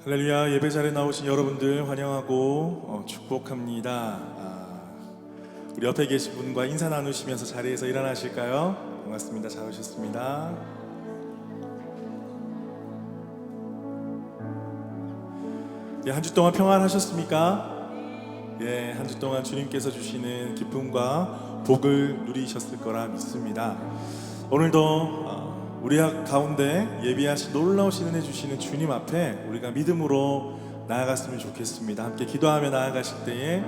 할렐루야. 예배 자리에 나오신 여러분들 환영하고 축복합니다. 우리 옆에 계신 분과 인사 나누시면서 자리에서 일어나실까요? 반갑습니다. 잘 오셨습니다. 한 주 동안 평안하셨습니까? 한 주 동안 주님께서 주시는 기쁨과 복을 누리셨을 거라 믿습니다. 오늘도 우리 가운데 예비하신 놀라우신 은혜 주시는 주님 앞에 우리가 믿음으로 나아갔으면 좋겠습니다. 함께 기도하며 나아가실 때에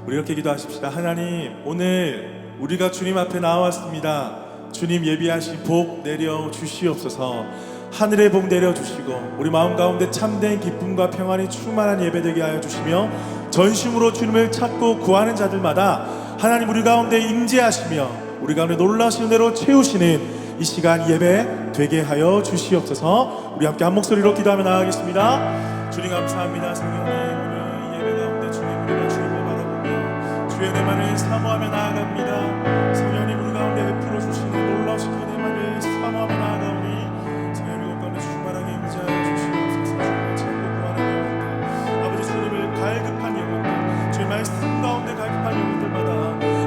우리 이렇게 기도하십시다. 하나님, 오늘 우리가 주님 앞에 나왔습니다. 주님 예비하신 복 내려 주시옵소서. 하늘의 복 내려 주시고 우리 마음 가운데 참된 기쁨과 평안이 충만한 예배되게 하여 주시며 전심으로 주님을 찾고 구하는 자들마다 하나님 우리 가운데 임재하시며 우리 가운데 놀라우신 은혜로 채우시는 이 시간 예배 되게 하여 주시옵소서. 우리 함께 한 목소리로 기도하며 나아가겠습니다. 주님 감사합니다. 성령님, 오늘 예배 가운데 주님 우리가 주님을 바라보며 주의 은혜만을 사모하며 나아갑니다. 성령님 우리 가운데 베풀어 주시는 놀라우신 은혜만을 사모하며 나아가오니 성령님 우리 가운데 충만하게 임재하여 주시옵소서. 주님을 찾고 구하는 영혼들, 아버지 주님을 갈급한 영혼들, 주의 말씀 가운데 갈급한 영혼들마다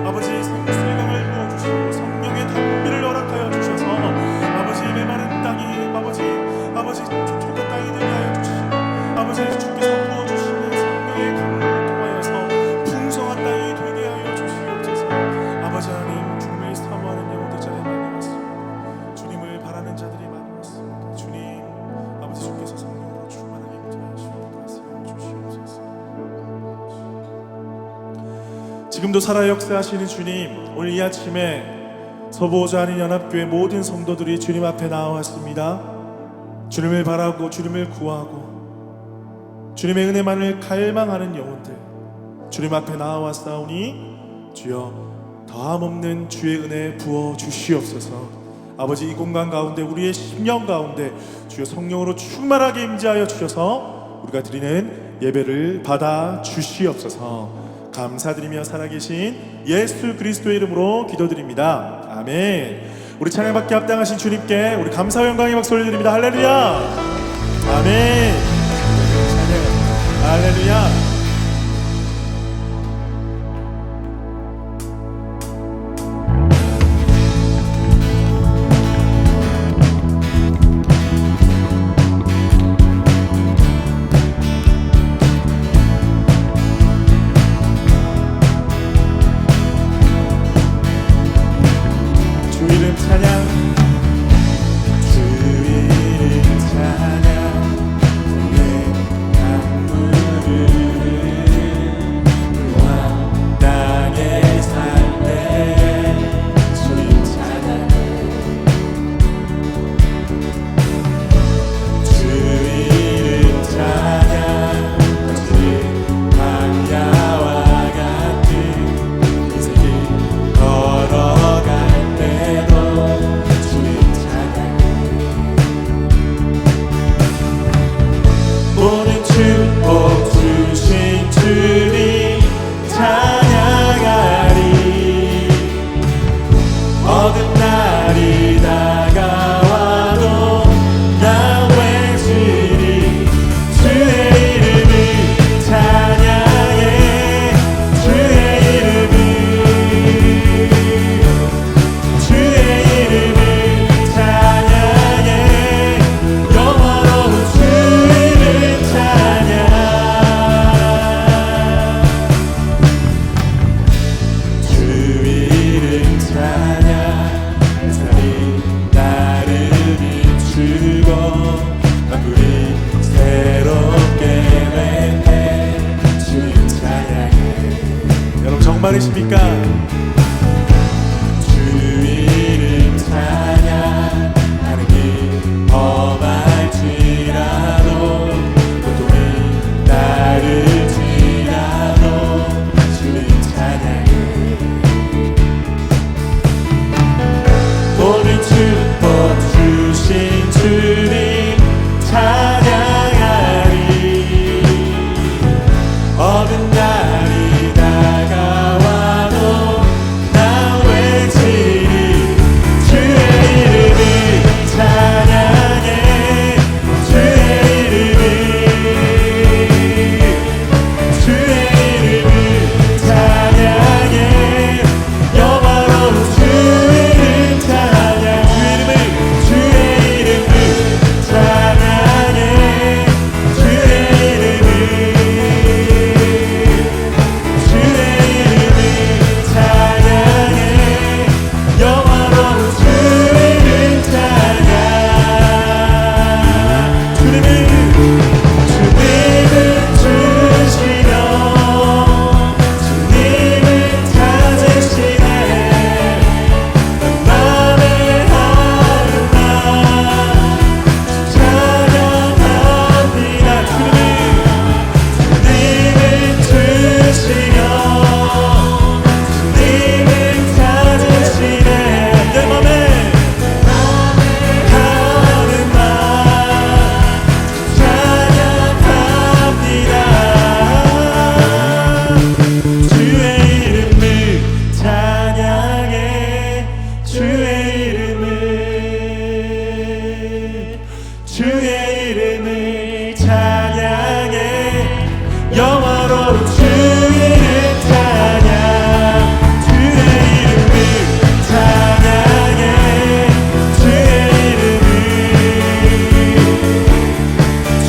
아버지 생수의 강을 부어주시고 성령의 단비를 허락하여 주셔서 아버지 메마른 땅이 아버지 촉촉한 땅이 되게 하여 주시고 아버지 주께서 부어주시는 성령의 강물을 통하여서 풍성한 땅이 되게 하여 주시옵소서. 아버지 하나님, 주님을 사모하는 영혼들 자리에 많이 왔습니다. 주님을 바라는 자들이 많이 왔습니다. 주님, 아버지 주께서 성령으로 충만하게 임재하시고 주시옵소서. 지금도 살아 역사하시는 주님, 오늘 이 아침에 서보호자 한인 연합교회 모든 성도들이 주님 앞에 나왔습니다. 주님을 바라고 주님을 구하고 주님의 은혜만을 갈망하는 영혼들 주님 앞에 나와싸우니 주여 더함없는 주의 은혜 부어 주시옵소서. 아버지 이 공간 가운데 우리의 심령 가운데 주여 성령으로 충만하게 임재하여 주셔서 우리가 드리는 예배를 받아 주시옵소서. 감사드리며 살아계신 예수 그리스도의 이름으로 기도드립니다. 아멘. 우리 찬양받기 합당하신 주님께 우리 감사와 영광의 박수 올려드립니다. 할렐루야. 아멘. 찬양. 할렐루야. 주 이름 찬양 내 강물을 찬양해 영원으로 주의 이름 찬양 주의 이름을 찬양해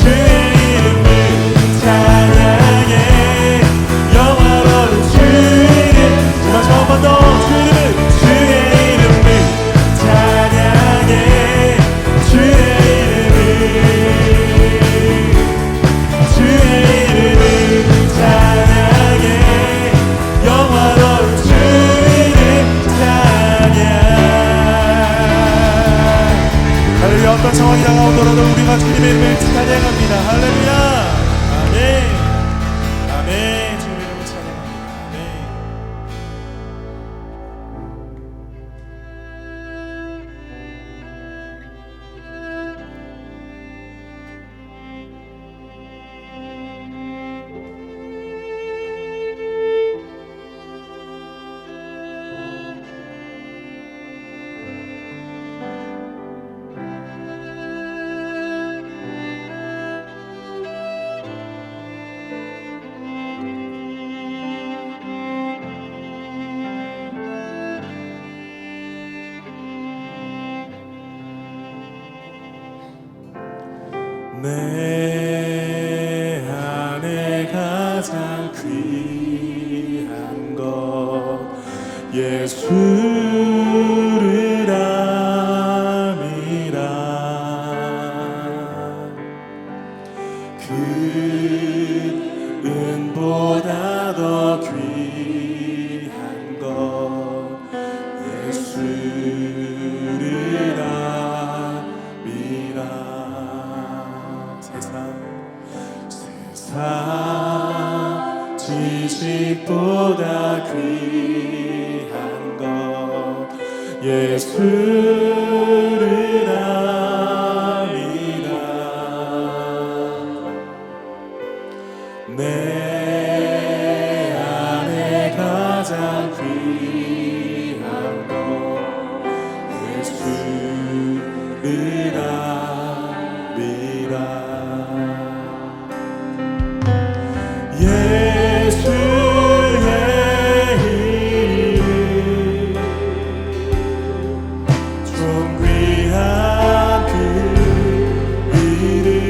주의 이름을 찬양해 영원으로 주의 이름 마지막 한 번 더 주의 이름을 찬양해 주의 어떤 상황이 다가오더라도 우리가 주님의 이름을 찬양합니다. 할렐루야. 아멘. 아멘. 주님의 이름을 찬양합니다. 아멘. 내 안에 가장 귀한 것 예수를 압니다. 그 은보다 더 귀한 것 예수를 압니다. 세상 지식보다 귀한 것 예수를 압니다. 내 안에 가장 귀한 것 예수를 압니다. 예수의 이름 존귀한 그 이름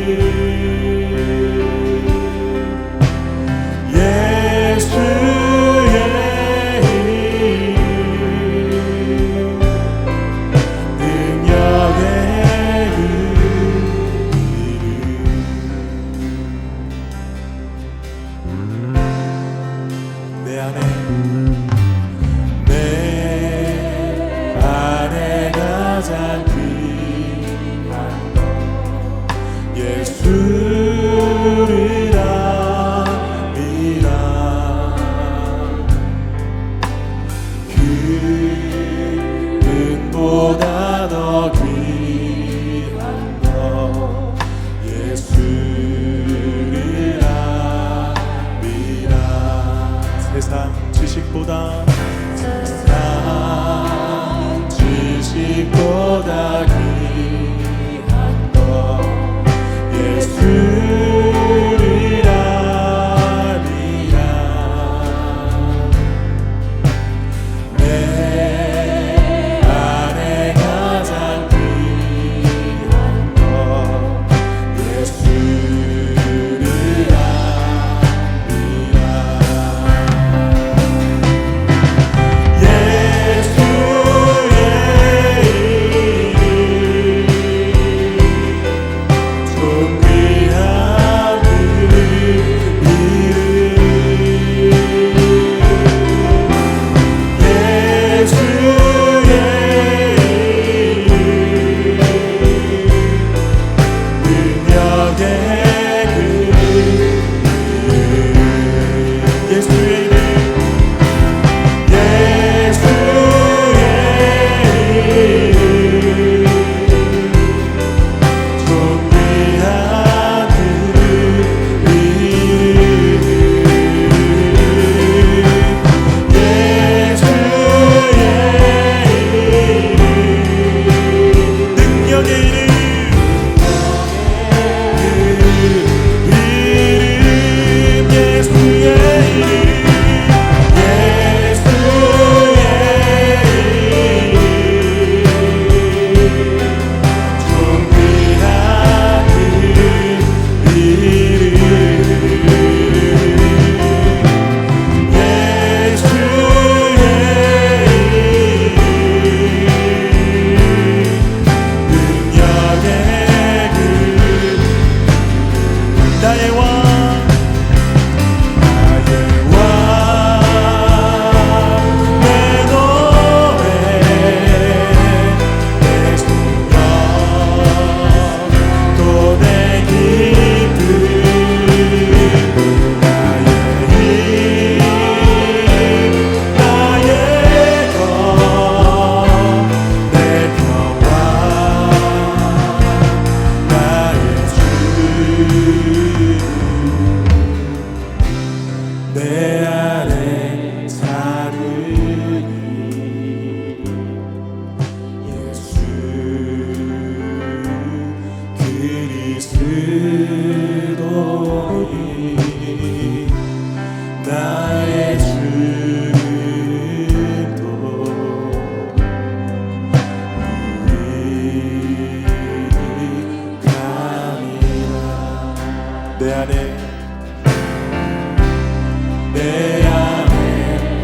내 안에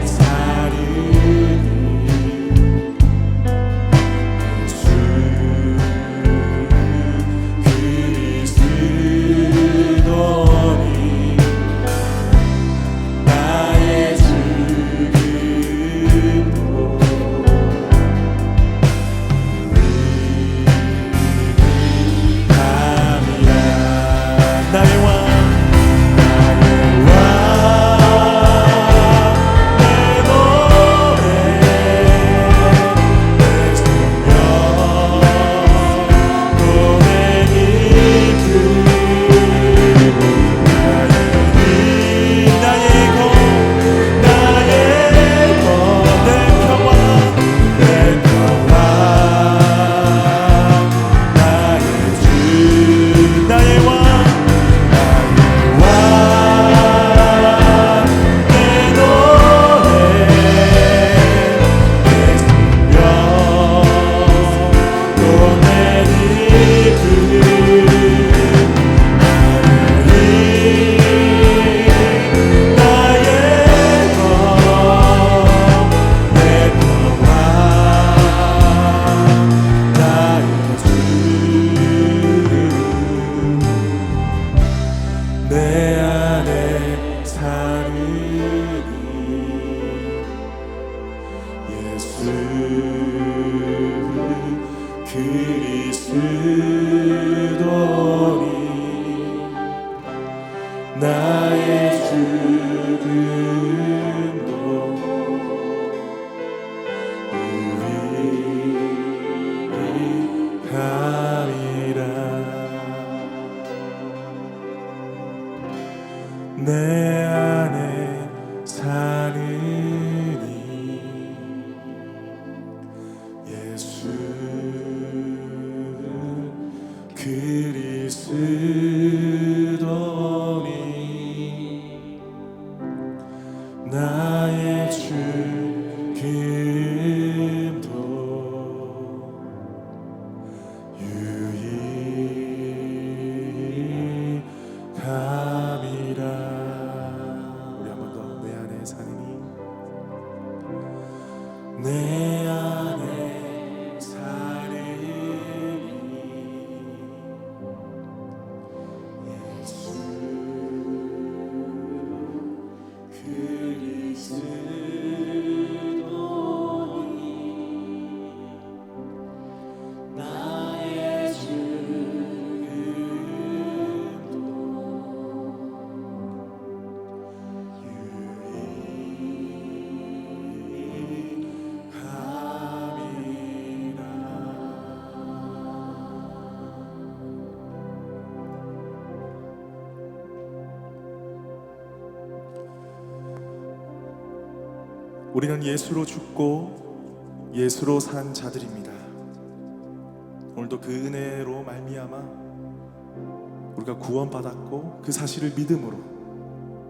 사르니 예수 그리스도니 나의 죽음도 감이라 나의 왕 내 안에 사르니 예수 그리스도니 나의 죽음도 유익함이라 내 안에 사느니 예수 그리스도니 나의 죽음도 유익함이라. 우리 한 번 더 내 안에 사느니 내 안에 사느니 예수 그리스도니 나의 죽음도 유익함이라. 우리는 예수로 죽고 예수로 산 자들입니다. 오늘도 그 은혜로 말미암아 우리가 구원받았고 그 사실을 믿음으로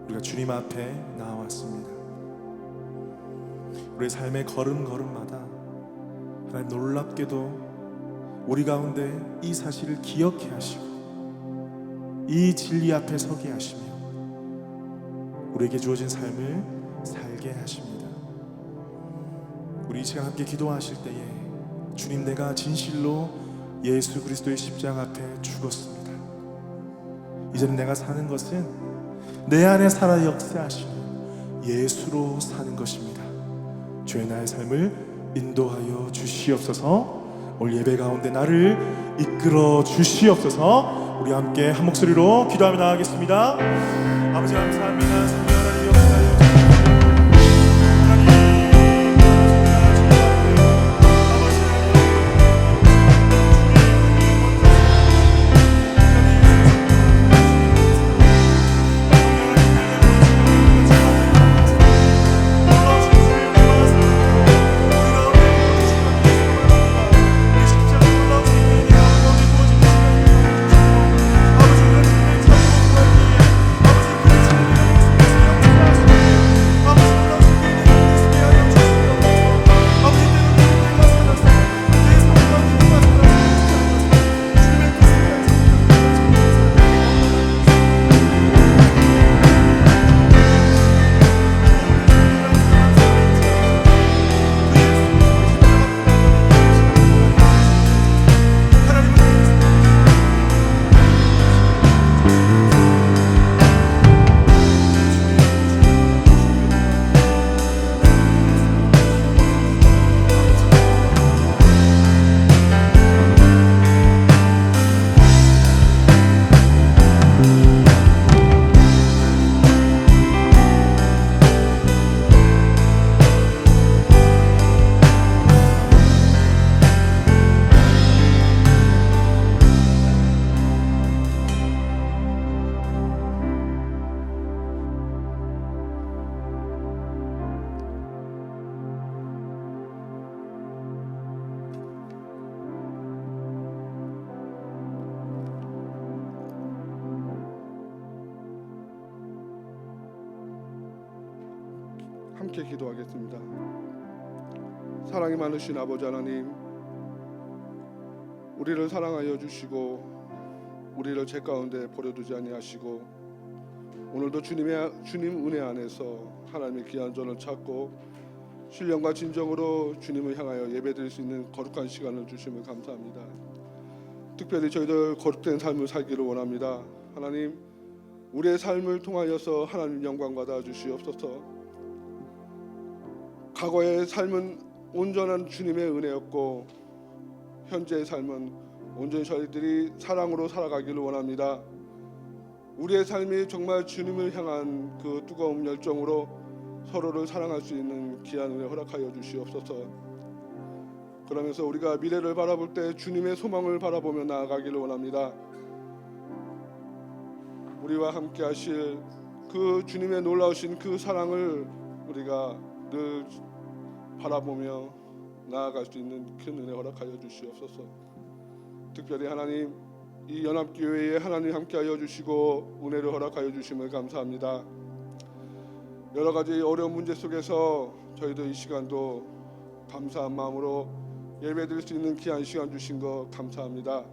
우리가 주님 앞에 나왔습니다. 우리의 삶의 걸음걸음마다 하나님 놀랍게도 우리 가운데 이 사실을 기억해 하시고 이 진리 앞에 서게 하시며 우리에게 주어진 삶을 살게 하십니다. 우리 이 시간 함께 기도하실 때에 주님, 내가 진실로 예수 그리스도의 십자가 앞에 죽었습니다. 이제는 내가 사는 것은 내 안에 살아 역사하시는 예수로 사는 것입니다. 주의 나의 삶을 인도하여 주시옵소서. 오늘 예배 가운데 나를 이끌어 주시옵소서. 우리 함께 한 목소리로 기도하며 나가겠습니다. 아버지 감사합니다. 성령 하나님 역사하여 함께 기도하겠습니다. 사랑이 많으신 아버지 하나님, 우리를 사랑하여 주시고 우리를 죄 가운데 버려두지 아니하시고 오늘도 주님 은혜 안에서 하나님의 귀한 전을 찾고 신령과 진정으로 주님을 향하여 예배드릴 수 있는 거룩한 시간을 주심을 감사합니다. 특별히 저희들 거룩된 삶을 살기를 원합니다. 하나님, 우리의 삶을 통하여서 하나님 영광 받아 주시옵소서. 과거의 삶은 온전한 주님의 은혜였고 현재의 삶은 온전히 저희들이 사랑으로 살아가기를 원합니다. 우리의 삶이 정말 주님을 향한 그 뜨거운 열정으로 서로를 사랑할 수 있는 귀한 은혜 허락하여 주시옵소서. 그러면서 우리가 미래를 바라볼 때 주님의 소망을 바라보며 나아가기를 원합니다. 우리와 함께 하실 그 주님의 놀라우신 그 사랑을 우리가 늘 바라보며 나아갈 수 있는 큰 은혜 허락하여 주시옵소서. 특별히 하나님, 이 연합교회에 하나님 함께하여 주시고 은혜를 허락하여 주심을 감사합니다. 여러 가지 어려운 문제 속에서 저희도 이 시간도 감사한 마음으로 예배드릴 수 있는 귀한 시간 주신 것 감사합니다.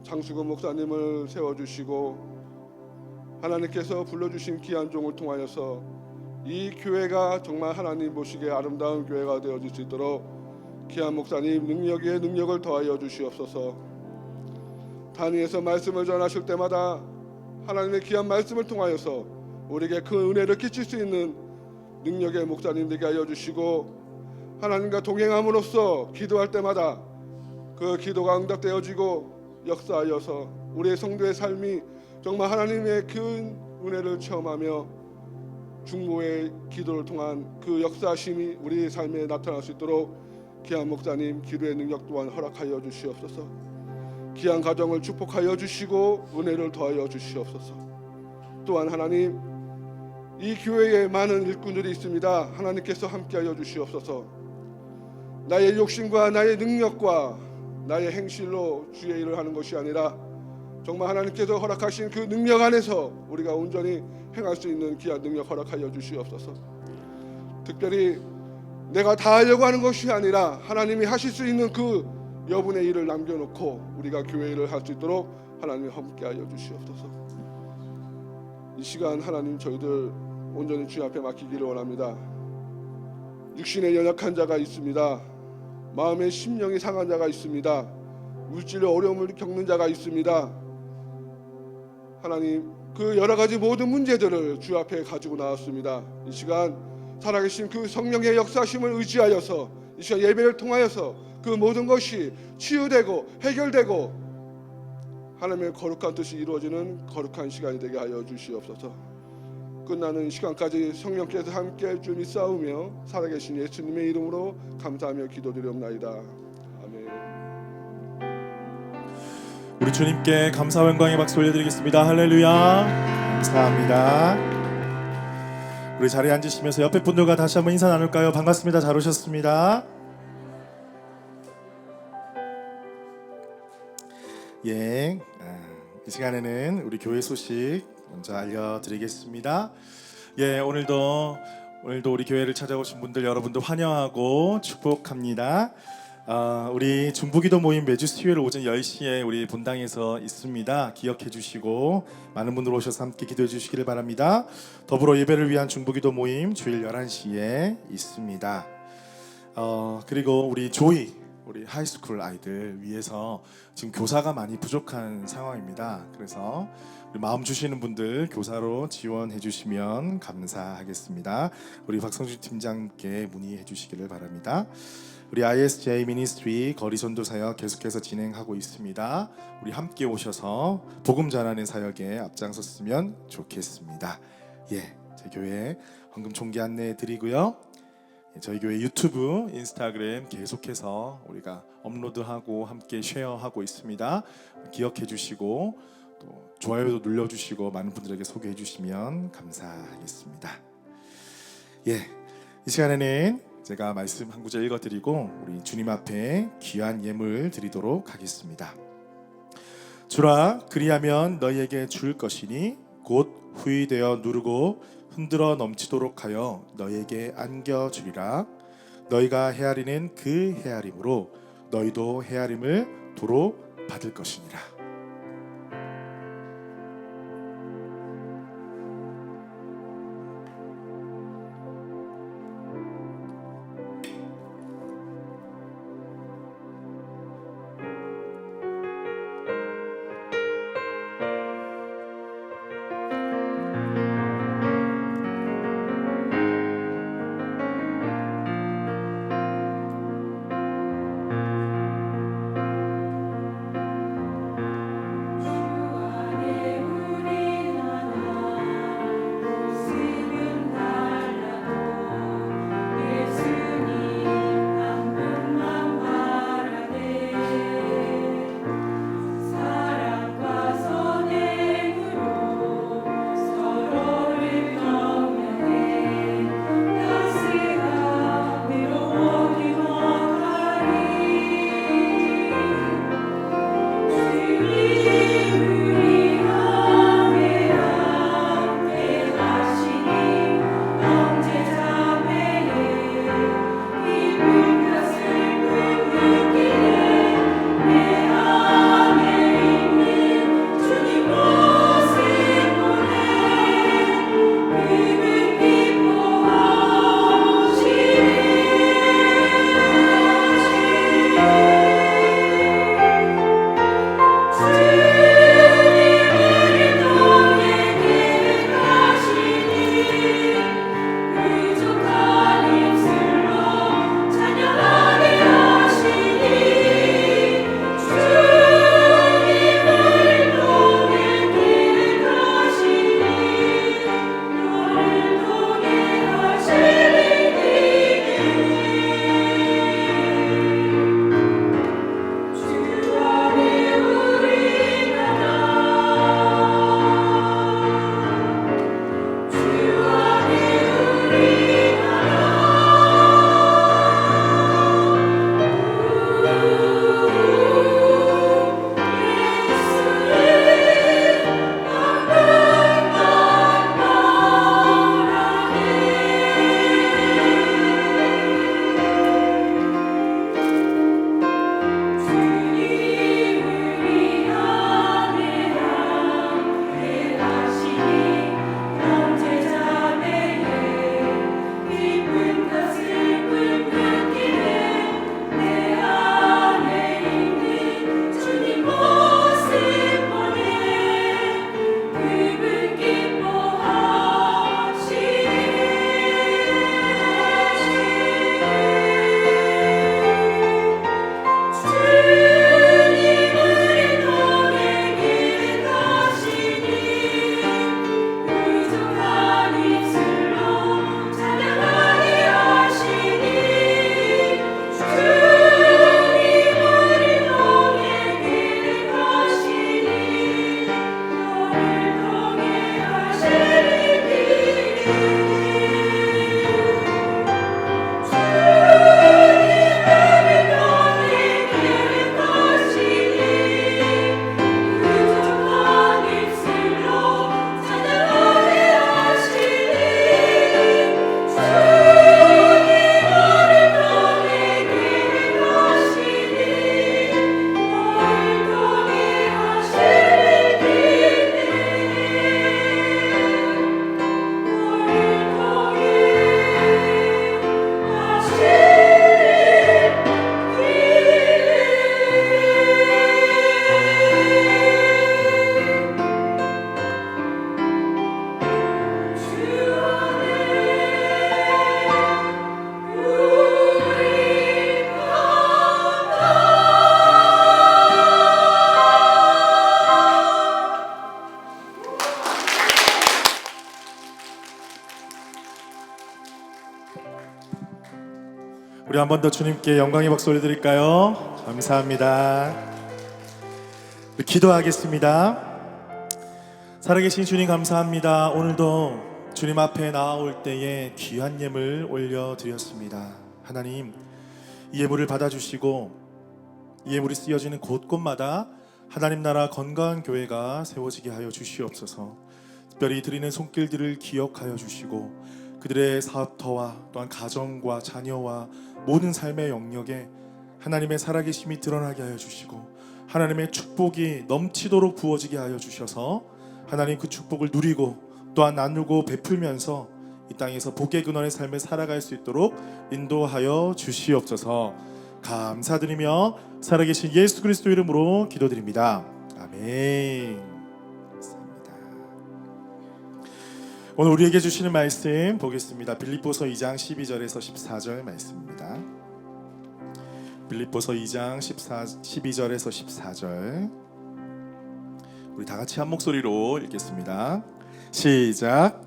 장수근 목사님을 세워주시고 하나님께서 불러주신 귀한 종을 통하여서 이 교회가 정말 하나님 보시기에 아름다운 교회가 되어질 수 있도록 귀한 목사님 능력에 능력을 더하여 주시옵소서. 단위에서 말씀을 전하실 때마다 하나님의 귀한 말씀을 통하여서 우리에게 그 은혜를 끼칠 수 있는 능력의 목사님 되게 하여 주시고 하나님과 동행함으로써 기도할 때마다 그 기도가 응답되어지고 역사하여서 우리의 성도의 삶이 정말 하나님의 큰 은혜를 체험하며 중보의 기도를 통한 그 역사심이 우리의 삶에 나타날 수 있도록 귀한 목사님 기도의 능력 또한 허락하여 주시옵소서. 귀한 가정을 축복하여 주시고 은혜를 더하여 주시옵소서. 또한 하나님, 이 교회에 많은 일꾼들이 있습니다. 하나님께서 함께하여 주시옵소서. 나의 욕심과 나의 능력과 나의 행실로 주의 일을 하는 것이 아니라 정말 하나님께서 허락하신 그 능력 안에서 우리가 온전히 행할 수 있는 귀한 능력 허락하여 주시옵소서. 특별히 내가 다 하려고 하는 것이 아니라 하나님이 하실 수 있는 그 여분의 일을 남겨놓고 우리가 교회 일을 할 수 있도록 하나님이 함께하여 주시옵소서. 이 시간 하나님 저희들 온전히 주님 앞에 맡기기를 원합니다. 육신에 연약한 자가 있습니다. 마음의 심령이 상한 자가 있습니다. 물질의 어려움을 겪는 자가 있습니다. 하나님, 그 여러 가지 모든 문제들을 주 앞에 가지고 나왔습니다. 이 시간 살아계신 그 성령의 역사심을 의지하여서 이 시간 예배를 통하여서 그 모든 것이 치유되고 해결되고 하나님의 거룩한 뜻이 이루어지는 거룩한 시간이 되게 하여 주시옵소서. 끝나는 시간까지 성령께서 함께 주님 싸우며 살아계신 예수님의 이름으로 감사하며 기도드리옵나이다. 아멘. 우리 주님께 감사와 영광의 박수 올려드리겠습니다. 할렐루야. 감사합니다. 우리 자리에 앉으시면서 옆에 분들과 다시 한번 인사 나눌까요? 반갑습니다. 잘 오셨습니다. 예, 이 시간에는 우리 교회 소식 먼저 알려드리겠습니다. 예, 오늘도 우리 교회를 찾아오신 분들 여러분들 환영하고 축복합니다. 우리 중부기도 모임 매주 수요일 오전 10시에 우리 본당에서 있습니다. 기억해 주시고 많은 분들 오셔서 함께 기도해 주시기를 바랍니다. 더불어 예배를 위한 중부기도 모임 주일 11시에 있습니다. 그리고 우리 조이 우리 하이스쿨 아이들 위해서 지금 교사가 많이 부족한 상황입니다. 그래서 우리 마음 주시는 분들 교사로 지원해 주시면 감사하겠습니다. 우리 박성준 팀장께 문의해 주시기를 바랍니다. 우리 ISJ 미니스트리 거리전도 사역 계속해서 진행하고 있습니다. 우리 함께 오셔서 복음 전하는 사역에 앞장섰으면 좋겠습니다. 예, 제 교회 헌금 총기 안내해 드리고요. 저희 교회 유튜브, 인스타그램 계속해서 우리가 업로드하고 함께 쉐어하고 있습니다. 기억해 주시고 또 좋아요도 눌러주시고 많은 분들에게 소개해 주시면 감사하겠습니다. 예, 이 시간에는 제가 말씀 한 구절 읽어드리고 우리 주님 앞에 귀한 예물 드리도록 하겠습니다. 주라, 그리하면 너희에게 줄 것이니 곧 후이되어 누르고 흔들어 넘치도록 하여 너희에게 안겨주리라. 너희가 헤아리는 그 헤아림으로 너희도 헤아림을 도로 받을 것이니라. 우리 한 번 더 주님께 영광의 박수 올려드릴까요? 감사합니다. 기도하겠습니다. 살아계신 주님 감사합니다. 오늘도 주님 앞에 나아올 때에 귀한 예물 올려드렸습니다. 하나님, 이 예물을 받아주시고 이 예물이 쓰여지는 곳곳마다 하나님 나라 건강한 교회가 세워지게 하여 주시옵소서. 특별히 드리는 손길들을 기억하여 주시고 그들의 사업터와 또한 가정과 자녀와 모든 삶의 영역에 하나님의 살아계심이 드러나게 하여 주시고 하나님의 축복이 넘치도록 부어지게 하여 주셔서 하나님 그 축복을 누리고 또한 나누고 베풀면서 이 땅에서 복의 근원의 삶을 살아갈 수 있도록 인도하여 주시옵소서. 감사드리며 살아계신 예수 그리스도 이름으로 기도드립니다. 아멘. 감사합니다. 오늘 우리에게 주시는 말씀 보겠습니다. 빌립보서 2장 12절에서 14절 말씀입니다. 빌립보서 2장 12절에서 14절 우리 다 같이 한 목소리로 읽겠습니다. 시작.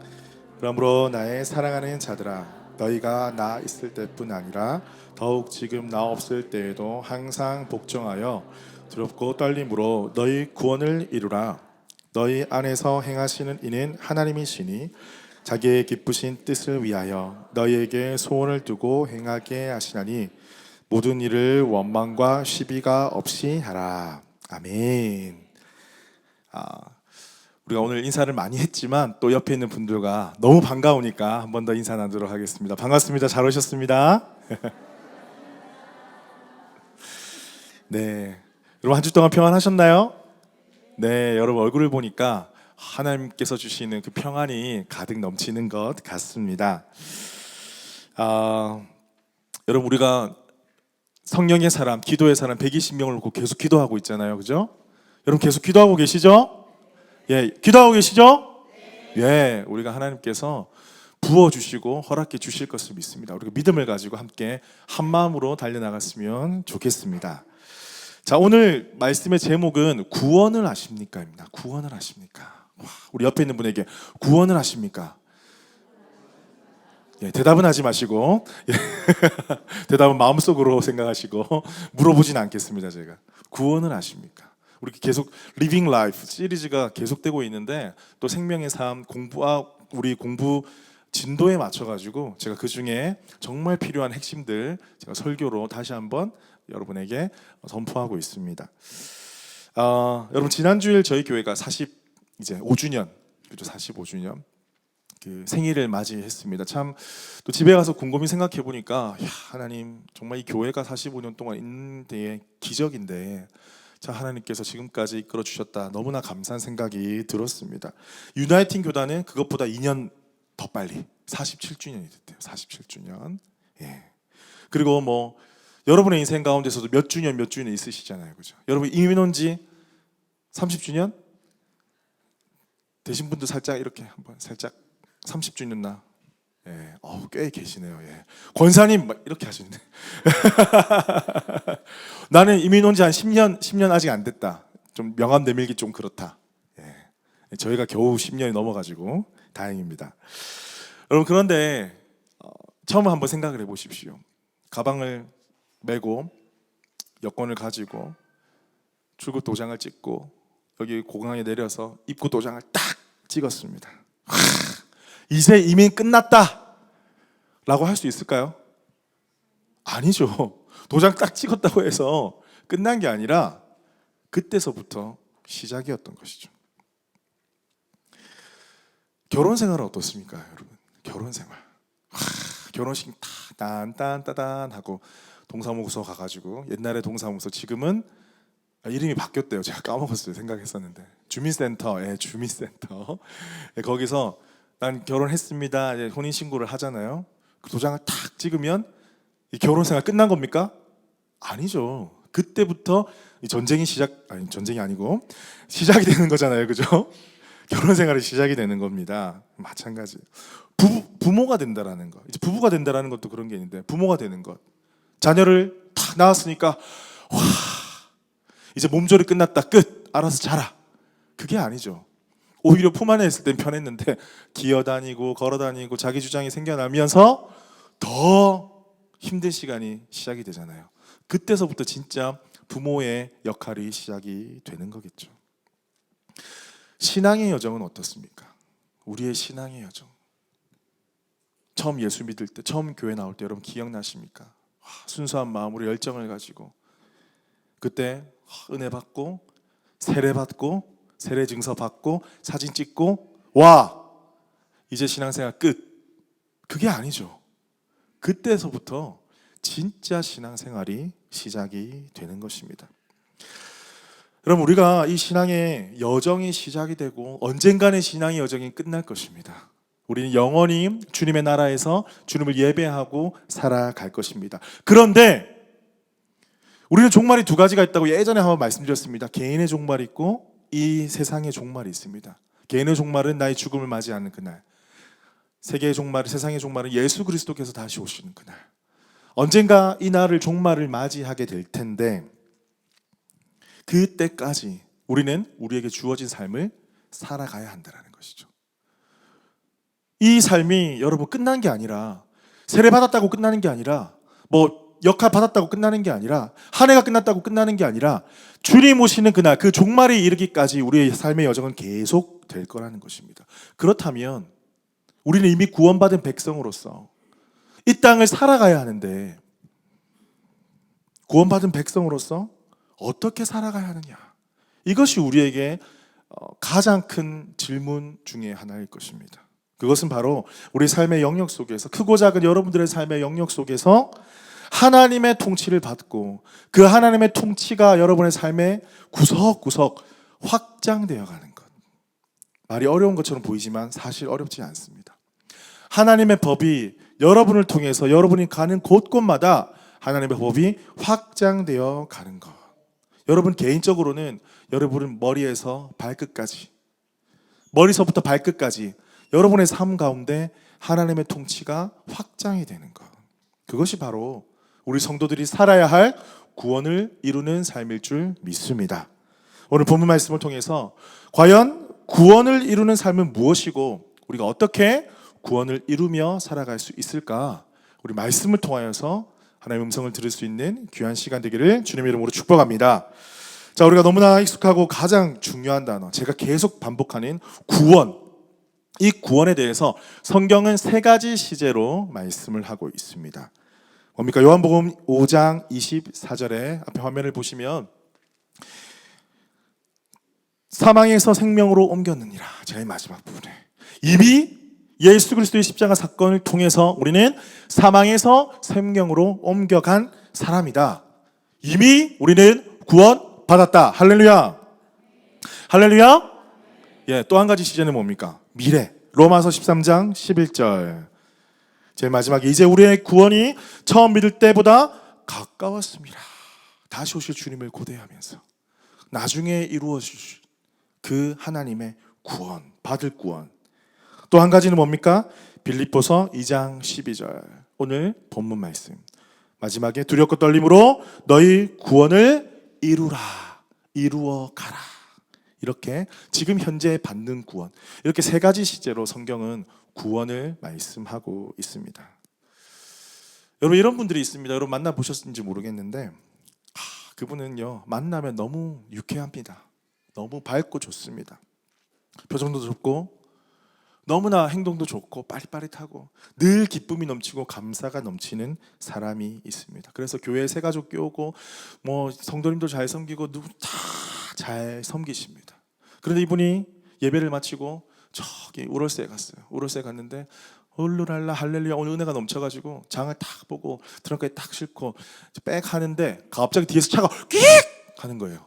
그러므로 나의 사랑하는 자들아 너희가 나 있을 때뿐 아니라 더욱 지금 나 없을 때에도 항상 복종하여 두렵고 떨림으로 너희 구원을 이루라. 너희 안에서 행하시는 이는 하나님이시니 자기의 기쁘신 뜻을 위하여 너희에게 소원을 두고 행하게 하시나니 모든 일을 원망과 시비가 없이 하라. 아멘. 우리가 오늘 인사를 많이 했지만 또 옆에 있는 분들과 너무 반가우니까 한 번 더 인사 나누도록 하겠습니다. 반갑습니다. 잘 오셨습니다. 네, 여러분 한 주 동안 평안하셨나요? 네, 여러분 얼굴을 보니까 하나님께서 주시는 그 평안이 가득 넘치는 것 같습니다. 여러분 우리가 성령의 사람, 기도의 사람 120명을 놓고 계속 기도하고 있잖아요, 그죠? 여러분 계속 기도하고 계시죠? 예, 기도하고 계시죠? 예, 우리가 하나님께서 부어주시고 허락해 주실 것을 믿습니다. 우리가 믿음을 가지고 함께 한 마음으로 달려나갔으면 좋겠습니다. 자, 오늘 말씀의 제목은 구원을 아십니까?입니다. 구원을 아십니까? 와, 우리 옆에 있는 분에게 구원을 아십니까? 예, 대답은 하지 마시고 예, 대답은 마음속으로 생각하시고 물어보진 않겠습니다. 제가 구원을 아십니까? 우리 계속 리빙 라이프 시리즈가 계속되고 있는데 또 생명의 삶 우리 공부 진도에 맞춰가지고 제가 그 중에 정말 필요한 핵심들 제가 설교로 다시 한번 여러분에게 선포하고 있습니다. 여러분 지난주일 저희 교회가 이제 5주년 그죠? 45주년 그 생일을 맞이했습니다. 참 또 집에 가서 곰곰이 생각해 보니까 하나님 정말 이 교회가 45년 동안 있는 데에 기적인데 자 하나님께서 지금까지 이끌어 주셨다. 너무나 감사한 생각이 들었습니다. 유나이팅 교단은 그것보다 2년 더 빨리 47주년이 됐대요. 47주년. 예. 그리고 뭐 여러분의 인생 가운데서도 몇 주년 있으시잖아요, 그죠? 여러분 이민 온 지 30주년 되신 분도 살짝 이렇게 한번 살짝 30주년 나. 예, 꽤 계시네요. 예. 권사님 막 이렇게 하시는데 나는 이민 온 지 한 10년 아직 안 됐다. 좀 명함 내밀기 좀 그렇다. 예. 저희가 겨우 10년이 넘어가지고 다행입니다. 여러분 그런데 처음 한번 생각을 해보십시오. 가방을 메고 여권을 가지고 출국 도장을 찍고 여기 공항에 내려서 입국 도장을 딱 찍었습니다. 이제 이민 끝났다 라고 할 수 있을까요? 아니죠. 도장 딱 찍었다고 해서 끝난 게 아니라 그때서부터 시작이었던 것이죠. 결혼 생활은 어떻습니까, 여러분? 결혼 생활. 결혼식 다 딴딴따단 하고 동사무소 가가지고 옛날에 동사무소 지금은 이름이 바뀌었대요. 제가 까먹었어요. 생각했었는데 주민센터, 예, 주민센터. 예, 거기서 난 결혼했습니다. 예, 혼인 신고를 하잖아요. 그 도장을 탁 찍으면 이 결혼 생활 끝난 겁니까? 아니죠. 그때부터 전쟁이 전쟁이 아니고 시작이 되는 거잖아요, 그죠? 결혼 생활이 시작이 되는 겁니다. 마찬가지. 부모가 된다라는 것. 이제 부부가 된다라는 것도 그런 게 있는데 부모가 되는 것. 자녀를 탁 낳았으니까 와 이제 몸조리 끝났다 끝 알아서 자라. 그게 아니죠. 오히려 품 안에 있을 땐 편했는데 기어다니고 걸어다니고 자기 주장이 생겨나면서 더 힘든 시간이 시작이 되잖아요. 그때서부터 진짜 부모의 역할이 시작이 되는 거겠죠. 신앙의 여정은 어떻습니까? 우리의 신앙의 여정. 처음 예수 믿을 때, 처음 교회 나올 때 여러분 기억나십니까? 순수한 마음으로 열정을 가지고 그때 은혜 받고 세례 받고 세례 증서 받고 사진 찍고 와, 이제 신앙생활 끝. 그게 아니죠. 그때서부터 진짜 신앙생활이 시작이 되는 것입니다. 여러분, 우리가 이 신앙의 여정이 시작이 되고 언젠가는 신앙의 여정이 끝날 것입니다. 우리는 영원히 주님의 나라에서 주님을 예배하고 살아갈 것입니다. 그런데 우리는 종말이 두 가지가 있다고 예전에 한번 말씀드렸습니다. 개인의 종말이 있고 이 세상의 종말이 있습니다. 개인의 종말은 나의 죽음을 맞이하는 그날, 세계의 종말, 세상의 종말은 예수 그리스도께서 다시 오시는 그날. 언젠가 이 날을 종말을 맞이하게 될 텐데 그때까지 우리는 우리에게 주어진 삶을 살아가야 한다는 것이죠. 이 삶이 여러분 끝난 게 아니라, 세례 받았다고 끝나는 게 아니라, 뭐 역할 받았다고 끝나는 게 아니라, 한 해가 끝났다고 끝나는 게 아니라 주님 오시는 그날, 그 종말이 이르기까지 우리의 삶의 여정은 계속 될 거라는 것입니다. 그렇다면 우리는 이미 구원받은 백성으로서 이 땅을 살아가야 하는데, 구원받은 백성으로서 어떻게 살아가야 하느냐, 이것이 우리에게 가장 큰 질문 중에 하나일 것입니다. 그것은 바로 우리 삶의 영역 속에서, 크고 작은 여러분들의 삶의 영역 속에서 하나님의 통치를 받고 그 하나님의 통치가 여러분의 삶의 구석구석 확장되어 가는 것. 말이 어려운 것처럼 보이지만 사실 어렵지 않습니다. 하나님의 법이 여러분을 통해서 여러분이 가는 곳곳마다 하나님의 법이 확장되어 가는 것. 여러분 개인적으로는 여러분은 머리에서 발끝까지, 머리서부터 발끝까지 여러분의 삶 가운데 하나님의 통치가 확장이 되는 것. 그것이 바로 우리 성도들이 살아야 할 구원을 이루는 삶일 줄 믿습니다. 오늘 본문 말씀을 통해서 과연 구원을 이루는 삶은 무엇이고 우리가 어떻게 구원을 이루며 살아갈 수 있을까? 우리 말씀을 통하여서 하나님의 음성을 들을 수 있는 귀한 시간 되기를 주님의 이름으로 축복합니다. 자, 우리가 너무나 익숙하고 가장 중요한 단어, 제가 계속 반복하는 구원. 이 구원에 대해서 성경은 세 가지 시제로 말씀을 하고 있습니다. 뭡니까? 요한복음 5장 24절에 앞에 화면을 보시면 사망에서 생명으로 옮겼느니라. 제일 마지막 부분에 이미 예수 그리스도의 십자가 사건을 통해서 우리는 사망에서 생명으로 옮겨간 사람이다. 이미 우리는 구원 받았다. 할렐루야. 할렐루야. 예, 또 한 가지 시제는 뭡니까? 미래. 로마서 13장 11절. 제일 마지막에 이제 우리의 구원이 처음 믿을 때보다 가까웠습니다. 다시 오실 주님을 고대하면서 나중에 이루어질 그 하나님의 구원, 받을 구원. 또 한 가지는 뭡니까? 빌립보서 2장 12절. 오늘 본문 말씀. 마지막에 두렵고 떨림으로 너희 구원을 이루라. 이루어 가라. 이렇게 지금 현재 받는 구원. 이렇게 세 가지 시제로 성경은 구원을 말씀하고 있습니다. 여러분, 이런 분들이 있습니다. 여러분 만나보셨는지 모르겠는데 그분은요, 만나면 너무 유쾌합니다. 너무 밝고 좋습니다. 표정도 좋고 너무나 행동도 좋고 빠릿빠릿하고 늘 기쁨이 넘치고 감사가 넘치는 사람이 있습니다. 그래서 교회에 새 가족 끼우고 뭐 성도님도 잘 섬기고 누구 다 잘 섬기십니다. 그런데 이분이 예배를 마치고 저기 우럴스에 갔어요. 우럴스에 갔는데 홀루랄라 할렐루야 오늘 은혜가 넘쳐가지고 장을 탁 보고 트렁크에 탁 싣고 빽 하는데 갑자기 뒤에서 차가 끽 하는 거예요.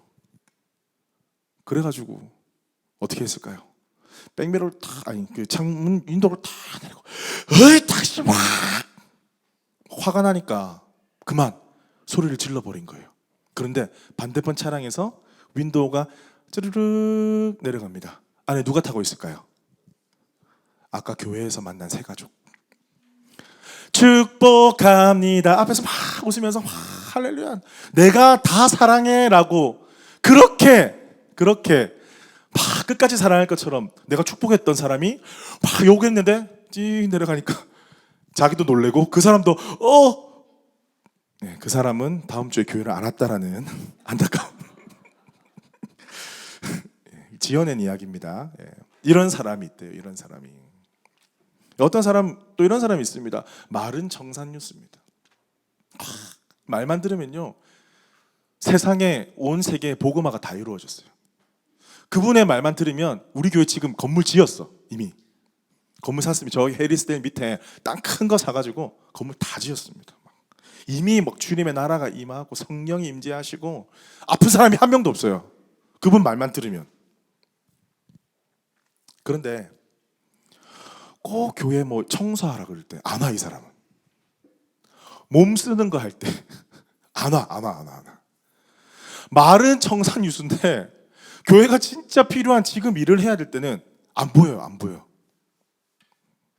그래가지고 어떻게 했을까요? 백미러를 탁, 아니 그 창문 윈도우를 탁 내리고 어이 탁시 막 화가 나니까 그만 소리를 질러버린 거예요. 그런데 반대편 차량에서 윈도우가 쭈르륵 내려갑니다. 안에 누가 타고 있을까요? 아까 교회에서 만난 새 가족. 축복합니다. 앞에서 막 웃으면서 막 할렐루야 내가 다 사랑해라고 그렇게 막 끝까지 사랑할 것처럼 내가 축복했던 사람이 막 욕했는데 찡 내려가니까 자기도 놀래고 그 사람도 네, 그 사람은 다음 주에 교회를 안 왔다라는 안타까운 지어낸 이야기입니다. 예. 이런 사람이 있대요. 이런 사람이. 어떤 사람 또 이런 사람이 있습니다. 말은 정산뉴스입니다. 말만 들으면요 세상에 온 세계의 복음화가 다 이루어졌어요. 그분의 말만 들으면 우리 교회 지금 건물 지었어. 이미 건물 샀습니다. 저기 해리스데일 밑에 땅 큰 거 사가지고 건물 다 지었습니다. 이미 막 주님의 나라가 임하고 성령이 임재하시고 아픈 사람이 한 명도 없어요. 그분 말만 들으면. 그런데 꼭 교회 뭐 청소하라 그럴 때 안 와. 이 사람은 몸 쓰는 거 할 때 안 와. 말은 청산유수인데 교회가 진짜 필요한 지금 일을 해야 될 때는 안 보여.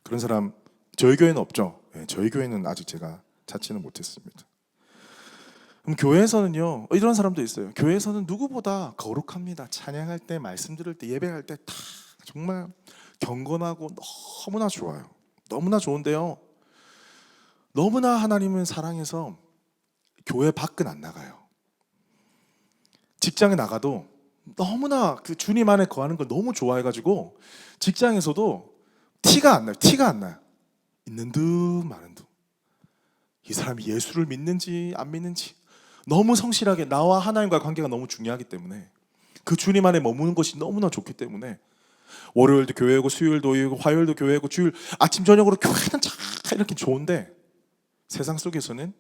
그런 사람 저희 교회는 없죠. 네, 저희 교회는 아직 제가 찾지는 못했습니다. 그럼 교회에서는요, 이런 사람도 있어요. 교회에서는 누구보다 거룩합니다. 찬양할 때, 말씀 들을 때, 예배할 때 다 정말 경건하고 너무나 좋아요. 너무나 좋은데요, 너무나 하나님은 사랑해서 교회 밖은 안 나가요. 직장에 나가도 너무나 그 주님 안에 거하는 걸 너무 좋아해가지고 직장에서도 티가 안 나요. 있는 듯 마는 듯. 이 사람이 예수를 믿는지 안 믿는지 너무 성실하게 나와 하나님과의 관계가 너무 중요하기 때문에 그 주님 안에 머무는 것이 너무나 좋기 때문에 월요일도 교회고 수요일도 교회고 화요일도 교회고 주일 아침 저녁으로 교회는 참 이렇게 좋은데 세상 속에서는